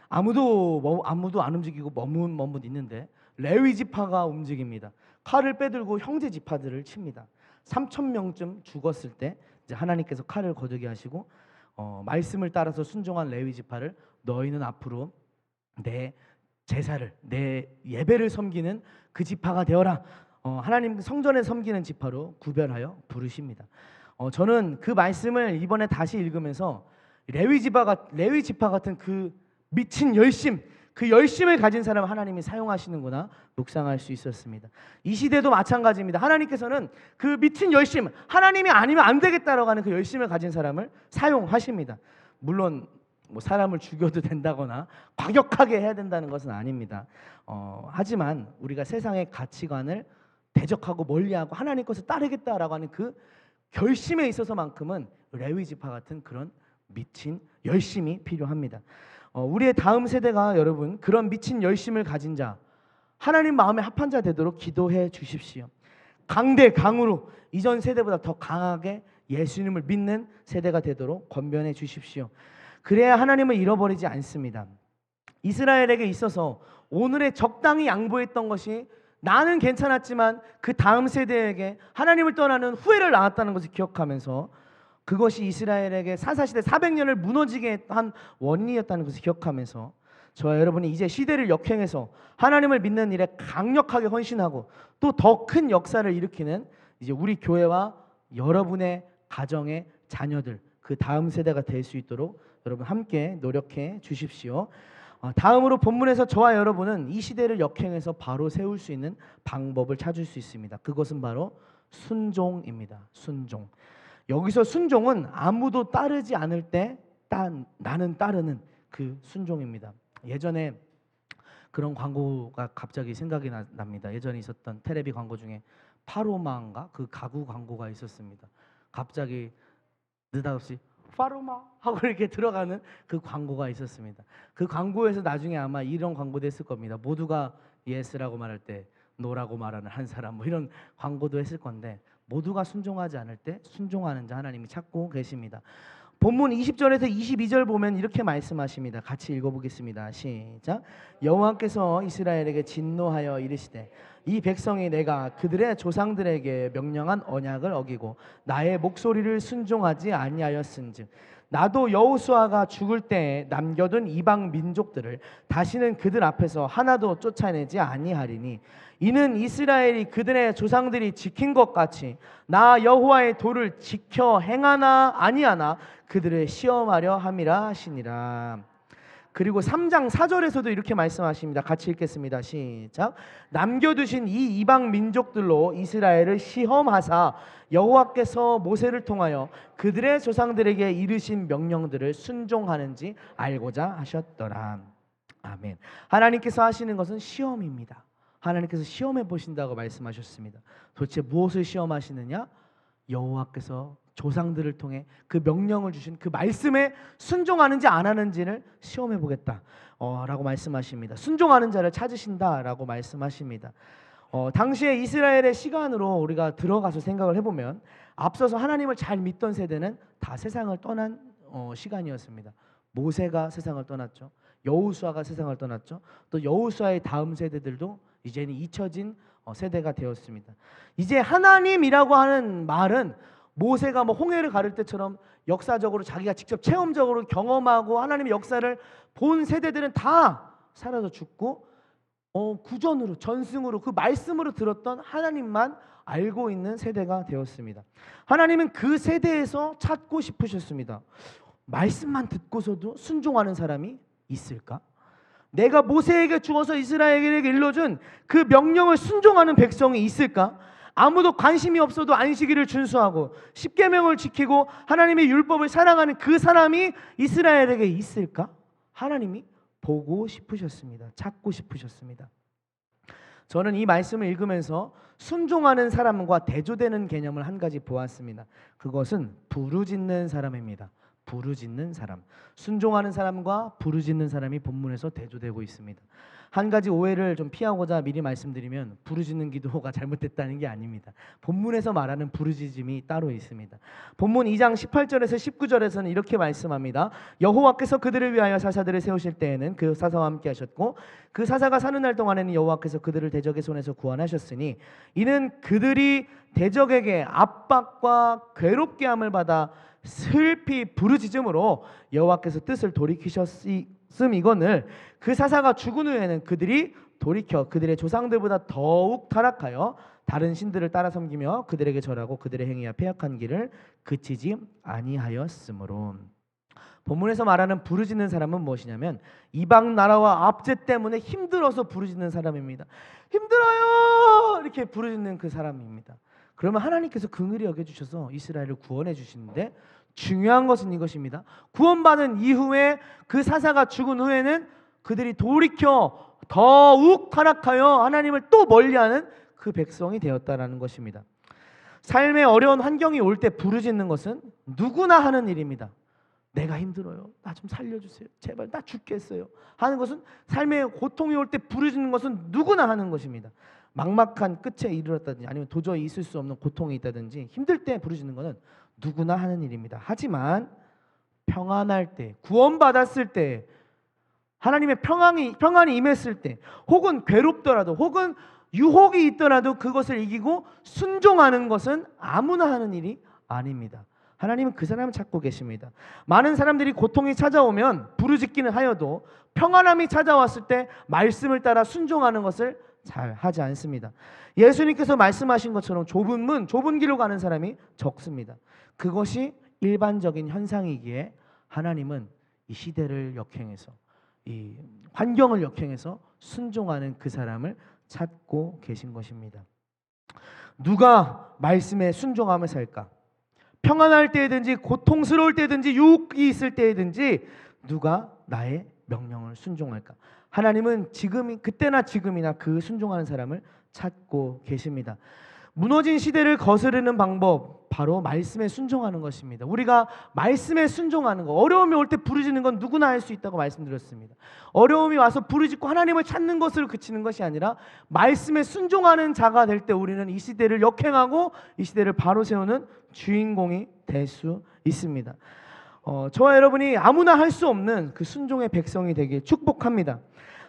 아무도 안 움직이고 머뭇 있는데 레위 지파가 움직입니다. 칼을 빼들고 형제 지파들을 칩니다. 3,000명쯤 죽었을 때 이제 하나님께서 칼을 거두게 하시고 말씀을 따라서 순종한 레위 지파를 너희는 앞으로 내 제사를, 내 예배를 섬기는 그 지파가 되어라, 하나님 성전에 섬기는 지파로 구별하여 부르십니다. 저는 그 말씀을 이번에 다시 읽으면서 레위 지파 같은 그 미친 열심, 그 열심을 가진 사람을 하나님이 사용하시는구나 묵상할 수 있었습니다. 이 시대도 마찬가지입니다. 하나님께서는 그 미친 열심, 하나님이 아니면 안 되겠다라고 하는 그 열심을 가진 사람을 사용하십니다. 물론 뭐 사람을 죽여도 된다거나 과격하게 해야 된다는 것은 아닙니다. 하지만 우리가 세상의 가치관을 대적하고 멀리하고 하나님 것을 따르겠다라고 하는 그 결심에 있어서만큼은 레위 지파 같은 그런 미친 열심이 필요합니다. 우리의 다음 세대가 여러분 그런 미친 열심을 가진 자, 하나님 마음에 합한 자 되도록 기도해 주십시오. 강대 강으로 이전 세대보다 더 강하게 예수님을 믿는 세대가 되도록 권면해 주십시오. 그래야 하나님을 잃어버리지 않습니다. 이스라엘에게 있어서 오늘의 적당히 양보했던 것이 나는 괜찮았지만 그 다음 세대에게 하나님을 떠나는 후회를 낳았다는 것을 기억하면서 그것이 이스라엘에게 사사시대 400년을 무너지게 한 원인이었다는 것을 기억하면서 저와 여러분이 이제 시대를 역행해서 하나님을 믿는 일에 강력하게 헌신하고 또 더 큰 역사를 일으키는 이제 우리 교회와 여러분의 가정의 자녀들, 그 다음 세대가 될 수 있도록 여러분 함께 노력해 주십시오. 다음으로 본문에서 저와 여러분은 이 시대를 역행해서 바로 세울 수 있는 방법을 찾을 수 있습니다. 그것은 바로 순종입니다. 순종. 여기서 순종은 아무도 따르지 않을 때 나는 따르는 그 순종입니다. 예전에 그런 광고가 갑자기 생각이 납니다. 예전에 있었던 텔레비 광고 중에 파로마인가 그 가구 광고가 있었습니다. 갑자기 느닷없이 파로마 하고 이렇게 들어가는 그 광고가 있었습니다. 그 광고에서 나중에 아마 이런 광고도 했을 겁니다. 모두가 예스라고 말할 때 노라고 말하는 한 사람, 뭐 이런 광고도 했을 건데 모두가 순종하지 않을 때 순종하는 자 하나님이 찾고 계십니다. 본문 20절에서 22절 보면 이렇게 말씀하십니다. 같이 읽어보겠습니다. 시작. 여호와께서 이스라엘에게 진노하여 이르시되 이 백성이 내가 그들의 조상들에게 명령한 언약을 어기고 나의 목소리를 순종하지 아니하였은즉 나도 여호수아가 죽을 때에 남겨둔 이방 민족들을 다시는 그들 앞에서 하나도 쫓아내지 아니하리니 이는 이스라엘이 그들의 조상들이 지킨 것 같이 나 여호와의 도를 지켜 행하나 아니하나 그들을 시험하려 함이라 하시니라. 그리고 3장 4절에서도 이렇게 말씀하십니다. 같이 읽겠습니다. 시작. 남겨두신 이 이방 민족들로 이스라엘을 시험하사 여호와께서 모세를 통하여 그들의 조상들에게 이르신 명령들을 순종하는지 알고자 하셨더라. 아멘. 하나님께서 하시는 것은 시험입니다. 하나님께서 시험해 보신다고 말씀하셨습니다. 도대체 무엇을 시험하시느냐? 여호와께서 조상들을 통해 그 명령을 주신 그 말씀에 순종하는지 안 하는지를 시험해 보겠다 라고 말씀하십니다. 순종하는 자를 찾으신다라고 말씀하십니다. 당시에 이스라엘의 시간으로 우리가 들어가서 생각을 해보면 앞서서 하나님을 잘 믿던 세대는 다 세상을 떠난 시간이었습니다. 모세가 세상을 떠났죠. 여호수아가 세상을 떠났죠. 또 여호수아의 다음 세대들도 이제는 잊혀진 세대가 되었습니다. 이제 하나님이라고 하는 말은 모세가 뭐 홍해를 가를 때처럼 역사적으로 자기가 직접 체험적으로 경험하고 하나님의 역사를 본 세대들은 다 사라져 죽고 구전으로 전승으로 그 말씀으로 들었던 하나님만 알고 있는 세대가 되었습니다. 하나님은 그 세대에서 찾고 싶으셨습니다. 말씀만 듣고서도 순종하는 사람이 있을까? 내가 모세에게 주어서 이스라엘에게 일러준 그 명령을 순종하는 백성이 있을까? 아무도 관심이 없어도 안식일을 준수하고 십계명을 지키고 하나님의 율법을 사랑하는 그 사람이 이스라엘에게 있을까? 하나님이 보고 싶으셨습니다. 찾고 싶으셨습니다. 저는 이 말씀을 읽으면서 순종하는 사람과 대조되는 개념을 한 가지 보았습니다. 그것은 부르짖는 사람입니다. 부르짖는 사람. 순종하는 사람과 부르짖는 사람이 본문에서 대조되고 있습니다. 한 가지 오해를 좀 피하고자 미리 말씀드리면 부르짖는 기도가 잘못됐다는 게 아닙니다. 본문에서 말하는 부르짖음이 따로 있습니다. 본문 2장 18절에서 19절에서는 이렇게 말씀합니다. 여호와께서 그들을 위하여 사사들을 세우실 때에는 그 사사와 함께 하셨고 그 사사가 사는 날 동안에는 여호와께서 그들을 대적의 손에서 구원하셨으니 이는 그들이 대적에게 압박과 괴롭게 함을 받아 슬피 부르짖음으로 여호와께서 뜻을 돌이키셨음이거늘 그 사사가 죽은 후에는 그들이 돌이켜 그들의 조상들보다 더욱 타락하여 다른 신들을 따라 섬기며 그들에게 절하고 그들의 행위와 패역한 길을 그치지 아니하였으므로. 본문에서 말하는 부르짖는 사람은 무엇이냐면 이방 나라와 압제 때문에 힘들어서 부르짖는 사람입니다. 힘들어요 이렇게 부르짖는 그 사람입니다. 그러면 하나님께서 긍휼히 여겨주셔서 이스라엘을 구원해 주시는데 중요한 것은 이것입니다. 구원받은 이후에 그 사사가 죽은 후에는 그들이 돌이켜 더욱 타락하여 하나님을 또 멀리하는 그 백성이 되었다라는 것입니다. 삶의 어려운 환경이 올 때 부르짖는 것은 누구나 하는 일입니다. 내가 힘들어요. 나 좀 살려주세요. 제발 나 죽겠어요. 하는 것은 삶의 고통이 올 때 부르짖는 것은 누구나 하는 것입니다. 막막한 끝에 이르렀다든지 아니면 도저히 있을 수 없는 고통이 있다든지 힘들 때 부르짖는 것은 누구나 하는 일입니다. 하지만 평안할 때, 구원받았을 때, 하나님의 평안이 임했을 때, 혹은 괴롭더라도, 혹은 유혹이 있더라도 그것을 이기고 순종하는 것은 아무나 하는 일이 아닙니다. 하나님은 그 사람을 찾고 계십니다. 많은 사람들이 고통이 찾아오면 부르짖기는 하여도 평안함이 찾아왔을 때 말씀을 따라 순종하는 것을 잘 하지 않습니다. 예수님께서 말씀하신 것처럼 좁은 문, 좁은 길로 가는 사람이 적습니다. 그것이 일반적인 현상이기에 하나님은 이 시대를 역행해서 이 환경을 역행해서 순종하는 그 사람을 찾고 계신 것입니다. 누가 말씀에 순종하며 살까? 평안할 때든지 고통스러울 때든지 유혹이 있을 때든지 누가 나의 명령을 순종할까? 하나님은 지금 그때나 지금이나 그 순종하는 사람을 찾고 계십니다. 무너진 시대를 거스르는 방법 바로 말씀에 순종하는 것입니다. 우리가 말씀에 순종하는 거, 어려움이 올 때 부르짖는 건 누구나 할 수 있다고 말씀드렸습니다. 어려움이 와서 부르짖고 하나님을 찾는 것으로 그치는 것이 아니라 말씀에 순종하는 자가 될 때 우리는 이 시대를 역행하고 이 시대를 바로 세우는 주인공이 될 수 있습니다. 저와 여러분이 아무나 할 수 없는 그 순종의 백성이 되길 축복합니다.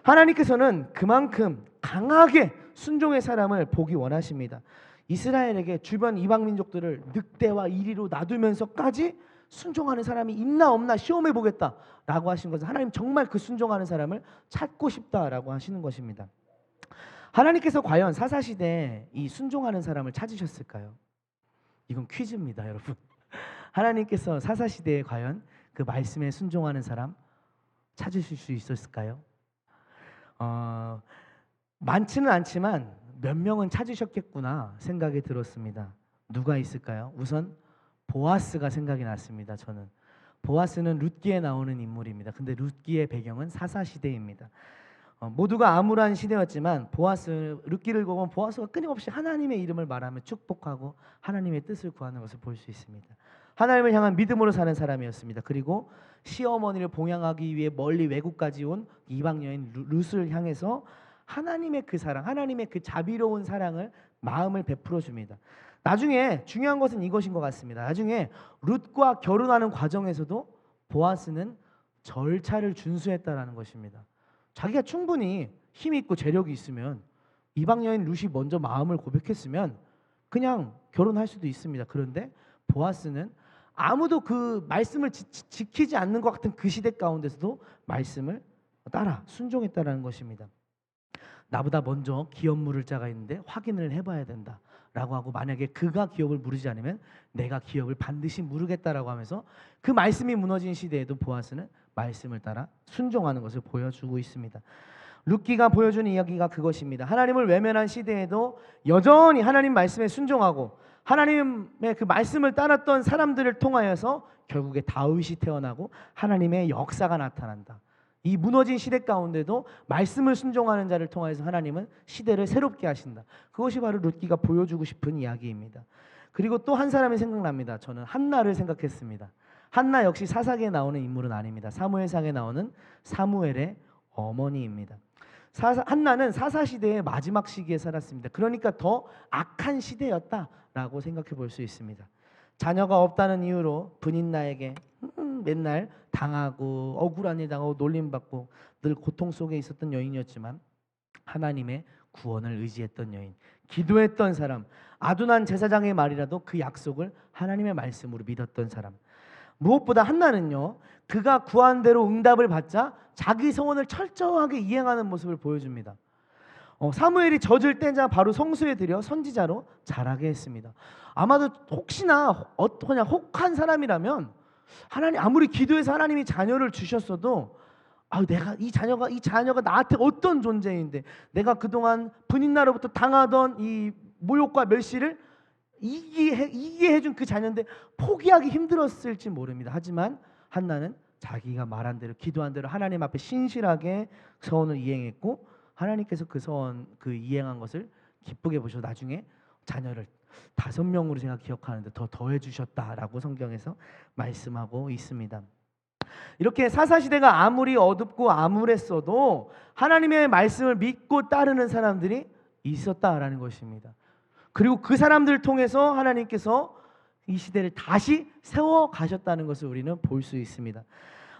하나님께서는 그만큼 강하게 순종의 사람을 보기 원하십니다. 이스라엘에게 주변 이방 민족들을 늑대와 이리로 놔두면서까지 순종하는 사람이 있나 없나 시험해 보겠다라고 하신 것은 하나님 정말 그 순종하는 사람을 찾고 싶다라고 하시는 것입니다. 하나님께서 과연 사사시대에 이 순종하는 사람을 찾으셨을까요? 이건 퀴즈입니다, 여러분. 하나님께서 사사시대에 과연 그 말씀에 순종하는 사람 찾으실 수 있었을까요? 많지는 않지만 몇 명은 찾으셨겠구나 생각이 들었습니다. 누가 있을까요? 우선 보아스가 생각이 났습니다. 저는 보아스는 룻기에 나오는 인물입니다. 근데 룻기의 배경은 사사시대입니다. 모두가 암울한 시대였지만 룻기를 보면 보아스가 끊임없이 하나님의 이름을 말하며 축복하고 하나님의 뜻을 구하는 것을 볼 수 있습니다. 하나님을 향한 믿음으로 사는 사람이었습니다. 그리고 시어머니를 봉양하기 위해 멀리 외국까지 온 이방 여인 룻을 향해서 하나님의 그 사랑, 하나님의 그 자비로운 사랑을 마음을 베풀어 줍니다. 나중에 중요한 것은 이것인 것 같습니다. 나중에 룻과 결혼하는 과정에서도 보아스는 절차를 준수했다라는 것입니다. 자기가 충분히 힘이 있고 재력이 있으면 이방 여인 룻이 먼저 마음을 고백했으면 그냥 결혼할 수도 있습니다. 그런데 보아스는 아무도 그 말씀을 지키지 않는 것 같은 그 시대 가운데서도 말씀을 따라 순종했다라는 것입니다. 나보다 먼저 기업 물을 자가 있는데 확인을 해봐야 된다라고 하고, 만약에 그가 기업을 물으지 않으면 내가 기업을 반드시 물으겠다라고 하면서 그 말씀이 무너진 시대에도 보아스는 말씀을 따라 순종하는 것을 보여주고 있습니다. 룻기가 보여주는 이야기가 그것입니다. 하나님을 외면한 시대에도 여전히 하나님 말씀에 순종하고 하나님의 그 말씀을 따랐던 사람들을 통하여서 결국에 다윗이 태어나고 하나님의 역사가 나타난다. 이 무너진 시대 가운데도 말씀을 순종하는 자를 통해서 하나님은 시대를 새롭게 하신다. 그것이 바로 룻기가 보여주고 싶은 이야기입니다. 그리고 또 한 사람이 생각납니다. 저는 한나를 생각했습니다. 한나 역시 사사기에 나오는 인물은 아닙니다. 사무엘상에 나오는 사무엘의 어머니입니다. 한나는 사사시대의 마지막 시기에 살았습니다. 그러니까 더 악한 시대였다라고 생각해 볼 수 있습니다. 자녀가 없다는 이유로 분인나에게 맨날 당하고 억울한 일 당하고 놀림받고 늘 고통 속에 있었던 여인이었지만 하나님의 구원을 의지했던 여인, 기도했던 사람, 아둔한 제사장의 말이라도 그 약속을 하나님의 말씀으로 믿었던 사람. 무엇보다 한나는요, 그가 구한 대로 응답을 받자 자기 소원을 철저하게 이행하는 모습을 보여줍니다. 사무엘이 젖을 떼자 바로 성소에 들여 선지자로 자라게 했습니다. 아마도 혹시나 그냥 혹한 사람이라면 하나님, 아무리 기도해서 하나님이 자녀를 주셨어도 내가 이 자녀가 나한테 어떤 존재인데 내가 그동안 분인나로부터 당하던 이 모욕과 멸시를 이기게 해준 그 자녀인데 포기하기 힘들었을지 모릅니다. 하지만 한나는 자기가 말한 대로 기도한 대로 하나님 앞에 신실하게 서원을 이행했고 하나님께서 그 서원 그 이행한 것을 기쁘게 보셔서 나중에 자녀를 5명으로 제가 기억하는데 더해 주셨다라고 성경에서 말씀하고 있습니다. 이렇게 사사시대가 아무리 어둡고 암울했어도 하나님의 말씀을 믿고 따르는 사람들이 있었다라는 것입니다. 그리고 그 사람들을 통해서 하나님께서 이 시대를 다시 세워 가셨다는 것을 우리는 볼 수 있습니다.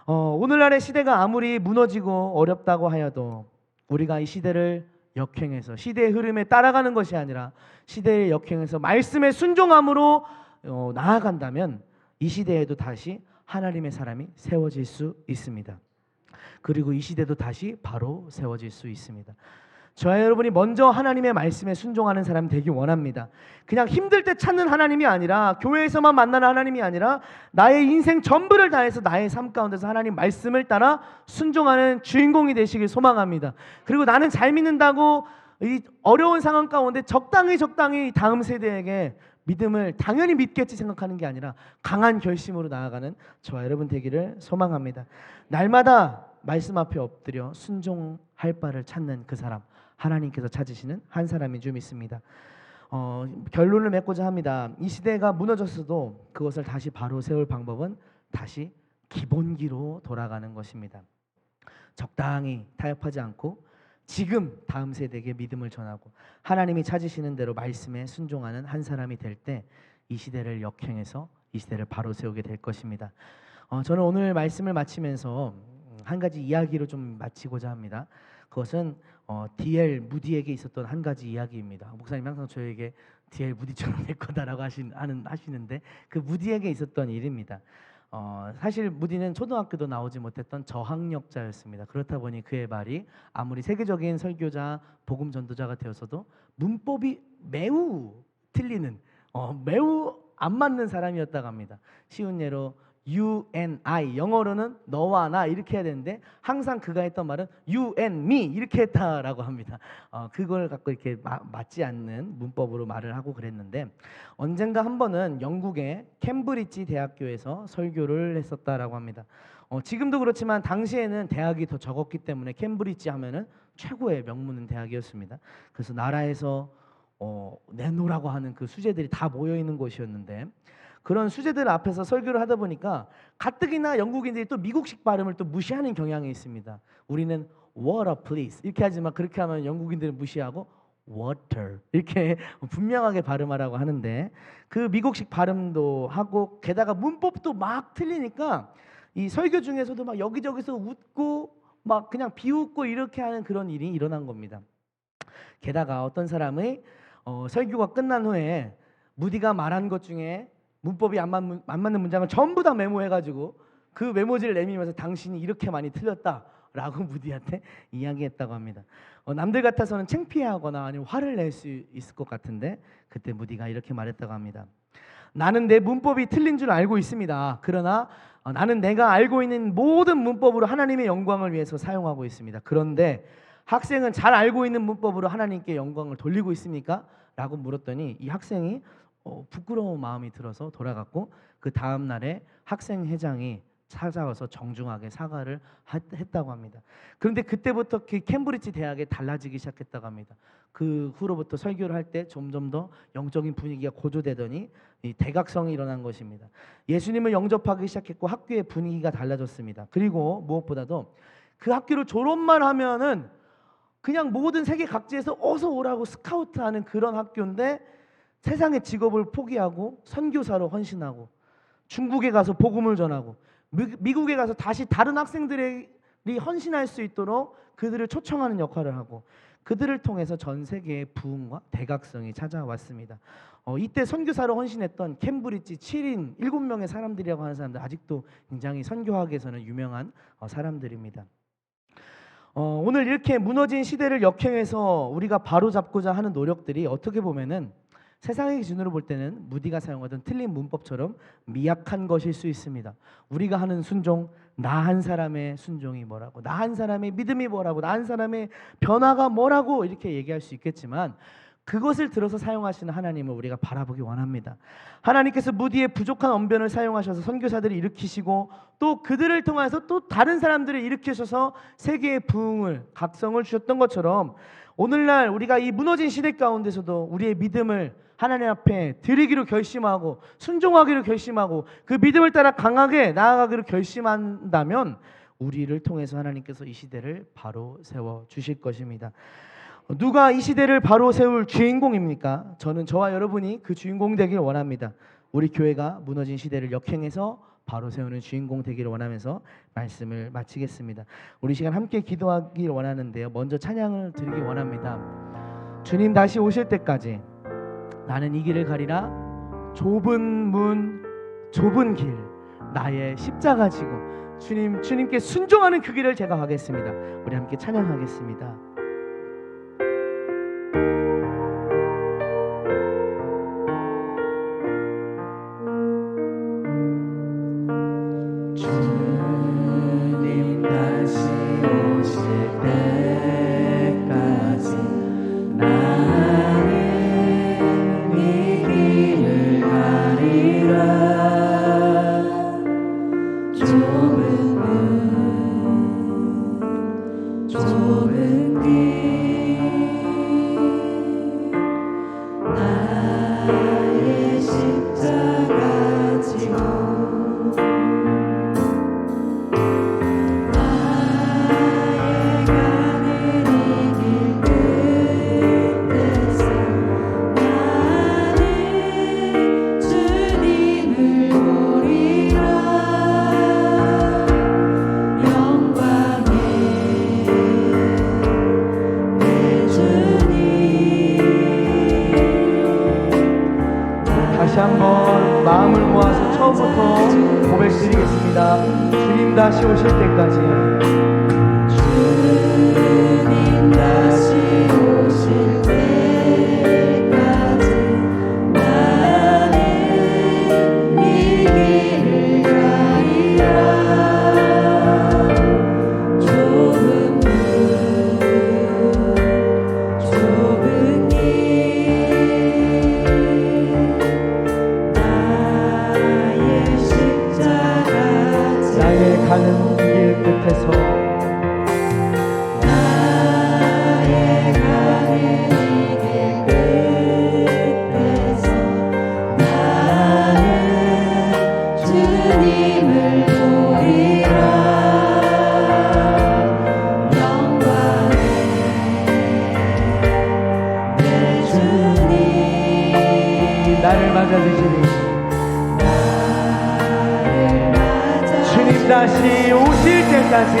오늘날의 시대가 아무리 무너지고 어렵다고 하여도 우리가 이 시대를 역행해서 시대의 흐름에 따라가는 것이 아니라 시대의 역행해서 말씀에 순종함으로 나아간다면 이 시대에도 다시 하나님의 사람이 세워질 수 있습니다. 그리고 이 시대도 다시 바로 세워질 수 있습니다. 저와 여러분이 먼저 하나님의 말씀에 순종하는 사람이 되기 원합니다. 그냥 힘들 때 찾는 하나님이 아니라, 교회에서만 만나는 하나님이 아니라 나의 인생 전부를 다해서 나의 삶 가운데서 하나님 말씀을 따라 순종하는 주인공이 되시길 소망합니다. 그리고 나는 잘 믿는다고 이 어려운 상황 가운데 적당히 다음 세대에게 믿음을 당연히 믿겠지 생각하는 게 아니라 강한 결심으로 나아가는 저와 여러분 되기를 소망합니다. 날마다 말씀 앞에 엎드려 순종할 바를 찾는 그 사람, 하나님께서 찾으시는 한 사람인 줄 믿습니다. 결론을 맺고자 합니다. 이 시대가 무너졌어도 그것을 다시 바로 세울 방법은 다시 기본기로 돌아가는 것입니다. 적당히 타협하지 않고 지금 다음 세대에게 믿음을 전하고 하나님이 찾으시는 대로 말씀에 순종하는 한 사람이 될 때 이 시대를 역행해서 이 시대를 바로 세우게 될 것입니다. 저는 오늘 말씀을 마치면서 한 가지 이야기로 좀 마치고자 합니다. 그것은 D.L. 무디에게 있었던 한 가지 이야기입니다. 목사님 항상 저에게 D.L. 무디처럼 될 거다라고 하시는데 그 무디에게 있었던 일입니다. 사실 무디는 초등학교도 나오지 못했던 저학력자였습니다. 그렇다 보니 그의 말이 아무리 세계적인 설교자, 복음 전도자가 되었어도 문법이 매우 틀리는, 매우 안 맞는 사람이었다고 합니다. 쉬운 예로 you and I, 영어로는 너와 나 이렇게 해야 되는데 항상 그가 했던 말은 you and me 이렇게 했다라고 합니다. 그걸 갖고 이렇게 맞지 않는 문법으로 말을 하고 그랬는데, 언젠가 한 번은 영국의 캠브리지 대학교에서 설교를 했었다라고 합니다. 지금도 그렇지만 당시에는 대학이 더 적었기 때문에 캠브리지 하면은 최고의 명문 대학이었습니다. 그래서 나라에서 내노라고 하는 그 수재들이 다 모여 있는 곳이었는데, 그런 수재들 앞에서 설교를 하다 보니까 가뜩이나 영국인들이 또 미국식 발음을 또 무시하는 경향이 있습니다. 우리는 water please 이렇게 하지만 그렇게 하면 영국인들은 무시하고 water 이렇게 분명하게 발음하라고 하는데, 그 미국식 발음도 하고 게다가 문법도 막 틀리니까 이 설교 중에서도 막 여기저기서 웃고 막 그냥 비웃고 이렇게 하는 그런 일이 일어난 겁니다. 게다가 어떤 사람의 설교가 끝난 후에 무디가 말한 것 중에 문법이 안 맞는 문장을 전부 다 메모해가지고 그 메모지를 내밀면서 당신이 이렇게 많이 틀렸다라고 무디한테 이야기했다고 합니다. 남들 같아서는 창피해하거나 아니면 화를 낼 수 있을 것 같은데 그때 무디가 이렇게 말했다고 합니다. 나는 내 문법이 틀린 줄 알고 있습니다. 그러나 나는 내가 알고 있는 모든 문법으로 하나님의 영광을 위해서 사용하고 있습니다. 그런데 학생은 잘 알고 있는 문법으로 하나님께 영광을 돌리고 있습니까? 라고 물었더니 이 학생이 부끄러운 마음이 들어서 돌아갔고 그 다음 날에 학생회장이 찾아와서 정중하게 사과를 했다고 합니다. 그런데 그때부터 그 캠브리지 대학에 달라지기 시작했다고 합니다. 그 후로부터 설교를 할 때 점점 더 영적인 분위기가 고조되더니 이 대각성이 일어난 것입니다. 예수님을 영접하기 시작했고 학교의 분위기가 달라졌습니다. 그리고 무엇보다도 그 학교를 졸업만 하면은 그냥 모든 세계 각지에서 어서 오라고 스카우트하는 그런 학교인데 세상의 직업을 포기하고 선교사로 헌신하고 중국에 가서 복음을 전하고 미국에 가서 다시 다른 학생들이 헌신할 수 있도록 그들을 초청하는 역할을 하고 그들을 통해서 전 세계의 부흥과 대각성이 찾아왔습니다. 이때 선교사로 헌신했던 캠브리지 7인 7명의 사람들이라고 하는 사람들 아직도 굉장히 선교학에서는 유명한 사람들입니다. 오늘 이렇게 무너진 시대를 역행해서 우리가 바로잡고자 하는 노력들이 어떻게 보면은 세상의 기준으로 볼 때는 무디가 사용하던 틀린 문법처럼 미약한 것일 수 있습니다. 우리가 하는 순종, 나 한 사람의 순종이 뭐라고, 나 한 사람의 믿음이 뭐라고, 나 한 사람의 변화가 뭐라고 이렇게 얘기할 수 있겠지만 그것을 들어서 사용하시는 하나님을 우리가 바라보기 원합니다. 하나님께서 무디의 부족한 언변을 사용하셔서 선교사들을 일으키시고 또 그들을 통해서 또 다른 사람들을 일으키셔서 세계의 부흥을 각성을 주셨던 것처럼 오늘날 우리가 이 무너진 시대 가운데서도 우리의 믿음을 하나님 앞에 드리기로 결심하고 순종하기로 결심하고 그 믿음을 따라 강하게 나아가기로 결심한다면 우리를 통해서 하나님께서 이 시대를 바로 세워 주실 것입니다. 누가 이 시대를 바로 세울 주인공입니까? 저는 저와 여러분이 그 주인공 되길 원합니다. 우리 교회가 무너진 시대를 역행해서 바로 세우는 주인공 되기를 원하면서 말씀을 마치겠습니다. 우리 시간 함께 기도하길 원하는데요. 먼저 찬양을 드리기 원합니다. 주님 다시 오실 때까지 나는 이 길을 가리라. 좁은 문, 좁은 길, 나의 십자가 지고 주님께 순종하는 그 길을 제가 가겠습니다. 우리 함께 찬양하겠습니다. 주님 다시 오실 때까지 나는 이 길을 가리라. 좁은 문, 좁은 길, 나의 십자가 지고 다시 한번 마음을 모아서 처음부터 고백드리겠습니다. 주님 다시 오실 때까지, 주님 다시 오실 때까지 나는 이 길을 가리라. 좁은 문, 좁은 길, 나의 가는 길 끝에서, 나의 가는 길 끝에서 나는 주님을 보리라. 영광의 내 주님, 나를 맞아주시니 주님 다시 오실 때까지,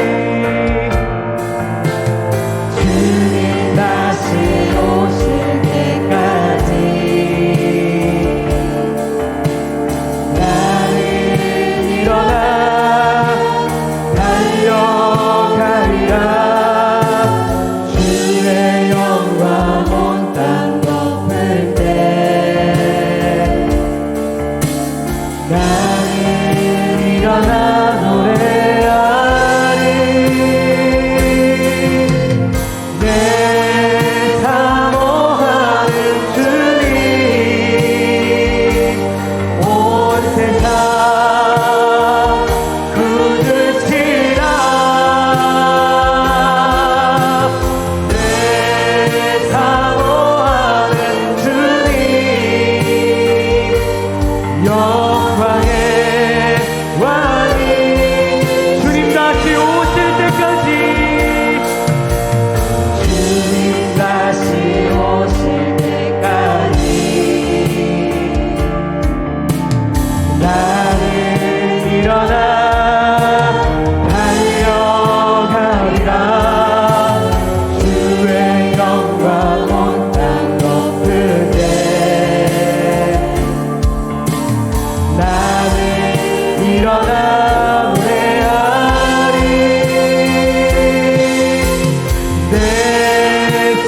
주님 다시 오실 때까지 주의 영광 온 땅 덮을 때 나는 일어나 노래하리. 내 사모하는 주님 온 세상 굳으시라. 내 사모하는 주님 영광의 왕이 주님 다시 오실 때까지 주님 다시 오실 때까지 나는 일어나 달려가리라. 주의 영광 온 땅 덮을 때 나는 일어나 노래하리. 내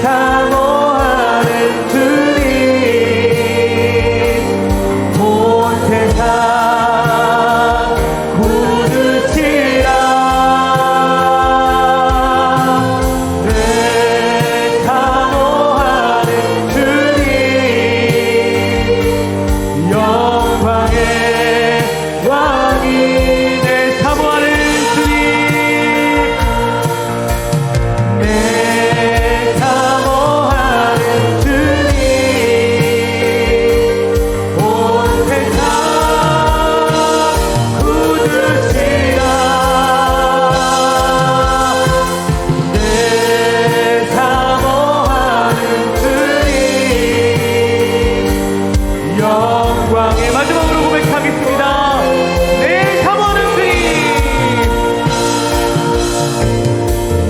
사모하는 주님 온 세상 굳으시라. 내 사모하는 주님 영광의 왕이 내 사모하는 주님 내 사모하는 주님 온 세상 굳으시라. 내 사모하는 주님 영광의 마지막으로 고백하겠습니다. 내 사모하는 주님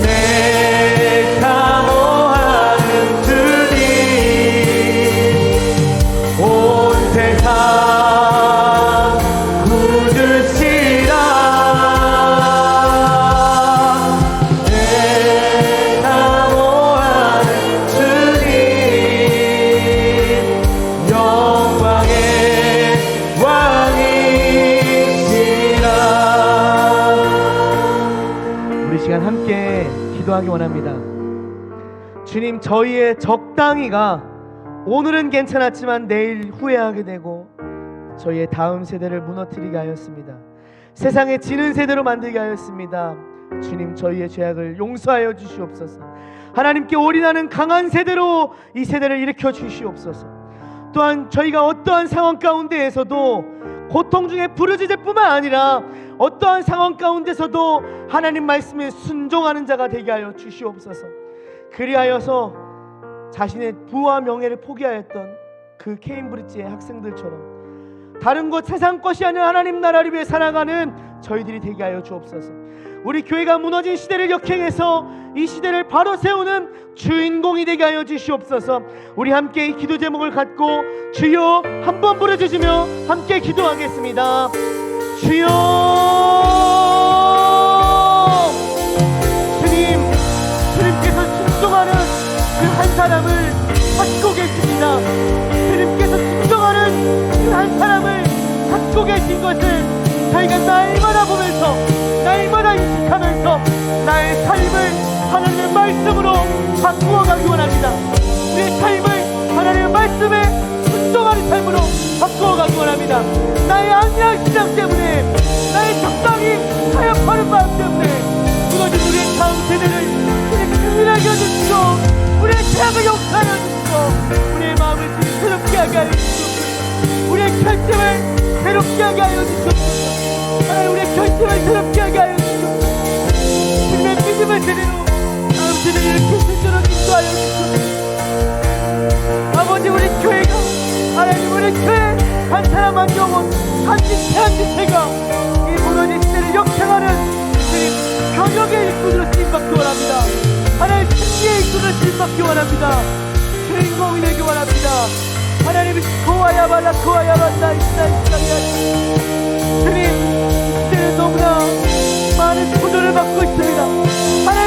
내 사모하는 주님 온 세상 굳으시라. 내 사모하는 주님 영광의 왕이시라. 우리 시간 함께 기도하기 원합니다. 주님, 저희의 적당히가 오늘은 괜찮았지만 내일 후회하게 되고 저희의 다음 세대를 무너뜨리게 하였습니다. 세상에 지는 세대로 만들게 하였습니다. 주님, 저희의 죄악을 용서하여 주시옵소서. 하나님께 올인하는 강한 세대로 이 세대를 일으켜 주시옵소서. 또한 저희가 어떠한 상황 가운데에서도 고통 중에 부르짖을 뿐만 아니라 어떠한 상황 가운데서도 하나님 말씀에 순종하는 자가 되게 하여 주시옵소서. 그리하여서 자신의 부와 명예를 포기하였던 그 케임브리지의 학생들처럼 다른 것 세상 것이 아닌 하나님 나라를 위해 살아가는 저희들이 되게 하여 주옵소서. 우리 교회가 무너진 시대를 역행해서 이 시대를 바로 세우는 주인공이 되게 하여 주시옵소서. 우리 함께 이 기도 제목을 갖고 주여 한번 부르짖으며 함께 기도하겠습니다. 주여, 주님께서 순종하는 그 한 사람을 찾고 계십니다. 주님께서 순종하는 그 한 사람을 찾고 계신 것을 저희가 날마다 보면서 날마다 인식하면서 나의 삶을 하나님의 말씀으로 바꾸어가기 원합니다. 우리의 삶을 하나님의 말씀에 순종하는 삶으로 바꾸어가기 원합니다. 나의 안일한 신앙 때문에, 나의 적당히 타협하는 마음 때문에 무너진 우리의 다음 세대를 주님 긍휼하게 해주시고 우리의 죄악을 용서하여 주시고 우리의 마음을 주님 새롭게 하게 하여 주시옵소서. 우리의 결심을 새롭게 하게 하여 주시옵소서. 하나님, 우리의 결심을 새롭게 하게 하여 주시옵소서. 주님의 믿음을 제대로 다음 세대를 일으킬 수 있도록 인도하여 주시옵소서. 아버지, 우리 교회가 하나님, 우리 교회 한 사람한 영혼 한 지체 한 지체가 이 무너진 시대를 역행하는 주님 병역의 일꾼으로 쓰임받기 원합니다. 하나님, 승리의 일꾼으로 쓰임받기 원합니다. 주인공이 되기 원합니다. 하나님, 고아야바라 고아야바라 이스라이스라이야. 주님, 이 시대는 너무나 많은 고도를 받고 있습니다. 하나님,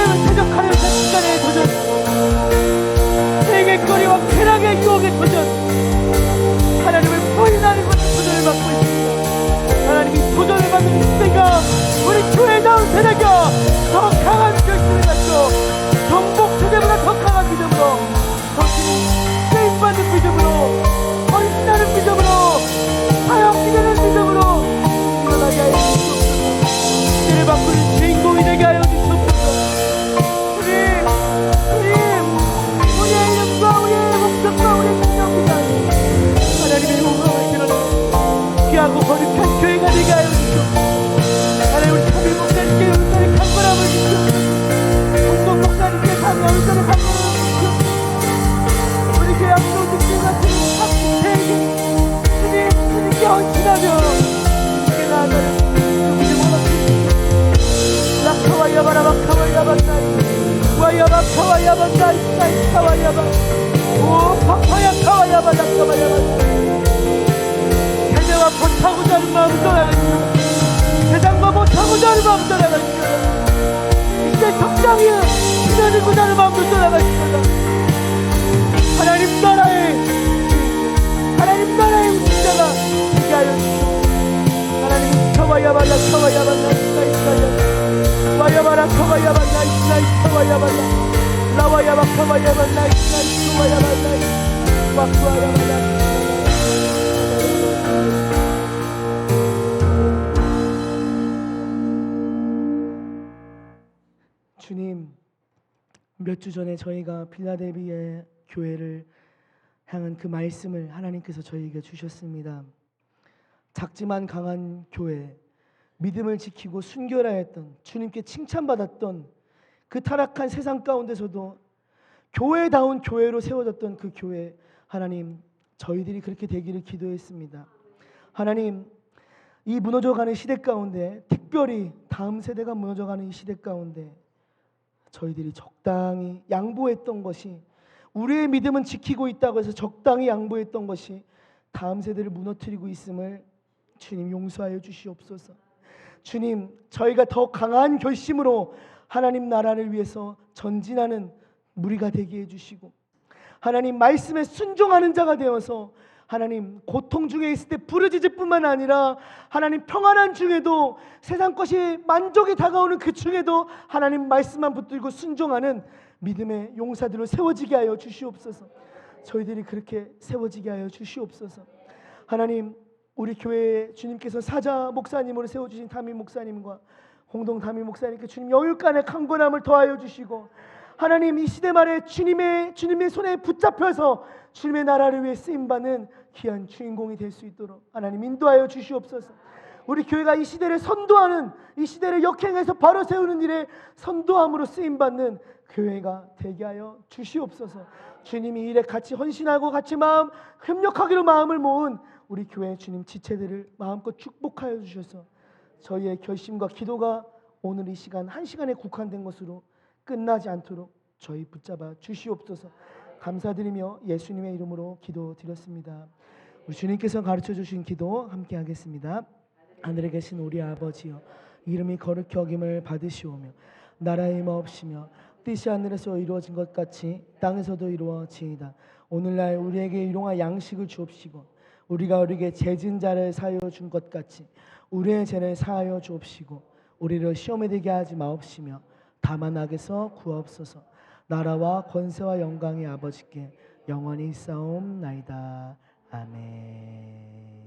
세대와 못하고자 하는 마음 떠나가시고 세상과 못하고자 하는 마음 떠나가시고 이제 적당히 기다리고자 하는 마음도 떠나가시고 하나님 나라의 우신자가 되게 하여 주시옵소서. 하나님 커바야발라 커바야발라 이스라이스라야 와야바라 커바야발라 이스라이스 커바야발라 라와야바 커바야발라 이스라이스 커바야발라 와쿠아야발라. 주님, 몇 주 전에 저희가 빌라델비의 교회를 향한 그 말씀을 하나님께서 저희에게 주셨습니다. 작지만 강한 교회, 믿음을 지키고 순결하였던, 주님께 칭찬받았던 그 타락한 세상 가운데서도 교회다운 교회로 세워졌던 그 교회, 하나님, 저희들이 그렇게 되기를 기도했습니다. 하나님, 이 무너져가는 시대 가운데, 특별히 다음 세대가 무너져가는 이 시대 가운데 저희들이 적당히 양보했던 것이, 우리의 믿음은 지키고 있다고 해서 적당히 양보했던 것이 다음 세대를 무너뜨리고 있음을 주님 용서하여 주시옵소서. 주님, 저희가 더 강한 결심으로 하나님 나라를 위해서 전진하는 무리가 되게 해주시고, 하나님 말씀에 순종하는 자가 되어서 하나님 고통 중에 있을 때 부르짖을 뿐만 아니라 하나님 평안한 중에도, 세상 것이 만족이 다가오는 그 중에도 하나님 말씀만 붙들고 순종하는 믿음의 용사들로 세워지게 하여 주시옵소서. 저희들이 그렇게 세워지게 하여 주시옵소서. 하나님, 우리 교회에 주님께서 사자 목사님으로 세워주신 담임 목사님과 홍동 담임 목사님께 주님 여육간의 강건함을 더하여 주시고, 하나님 이 시대 말에 주님의 손에 붙잡혀서 주님의 나라를 위해 쓰임받는 귀한 주인공이 될 수 있도록 하나님 인도하여 주시옵소서. 우리 교회가 이 시대를 선도하는, 이 시대를 역행해서 바로 세우는 일에 선도함으로 쓰임받는 교회가 되게 하여 주시옵소서. 주님이 일에 같이 헌신하고 같이 협력하기로 마음을 모은 우리 교회 주님 지체들을 마음껏 축복하여 주셔서 저희의 결심과 기도가 오늘 이 시간 한 시간에 국한된 것으로 끝나지 않도록 저희 붙잡아 주시옵소서. 감사드리며 예수님의 이름으로 기도드렸습니다. 우리 주님께서 가르쳐 주신 기도 함께 하겠습니다. 하늘에 계신 우리 아버지여, 이름이 거룩히 여김을 받으시오며 나라의 임하옵시며 뜻이 하늘에서 이루어진 것 같이 땅에서도 이루어지이다. 오늘날 우리에게 일용할 양식을 주옵시고, 우리가 우리에게 죄진 자를 사하여 준 것 같이 우리의 죄를 사하여 주옵시고, 우리를 시험에 들게 하지 마옵시며 다만 악에서 구하옵소서. 나라와 권세와 영광의 아버지께 영원히 있사옵나이다. 아멘.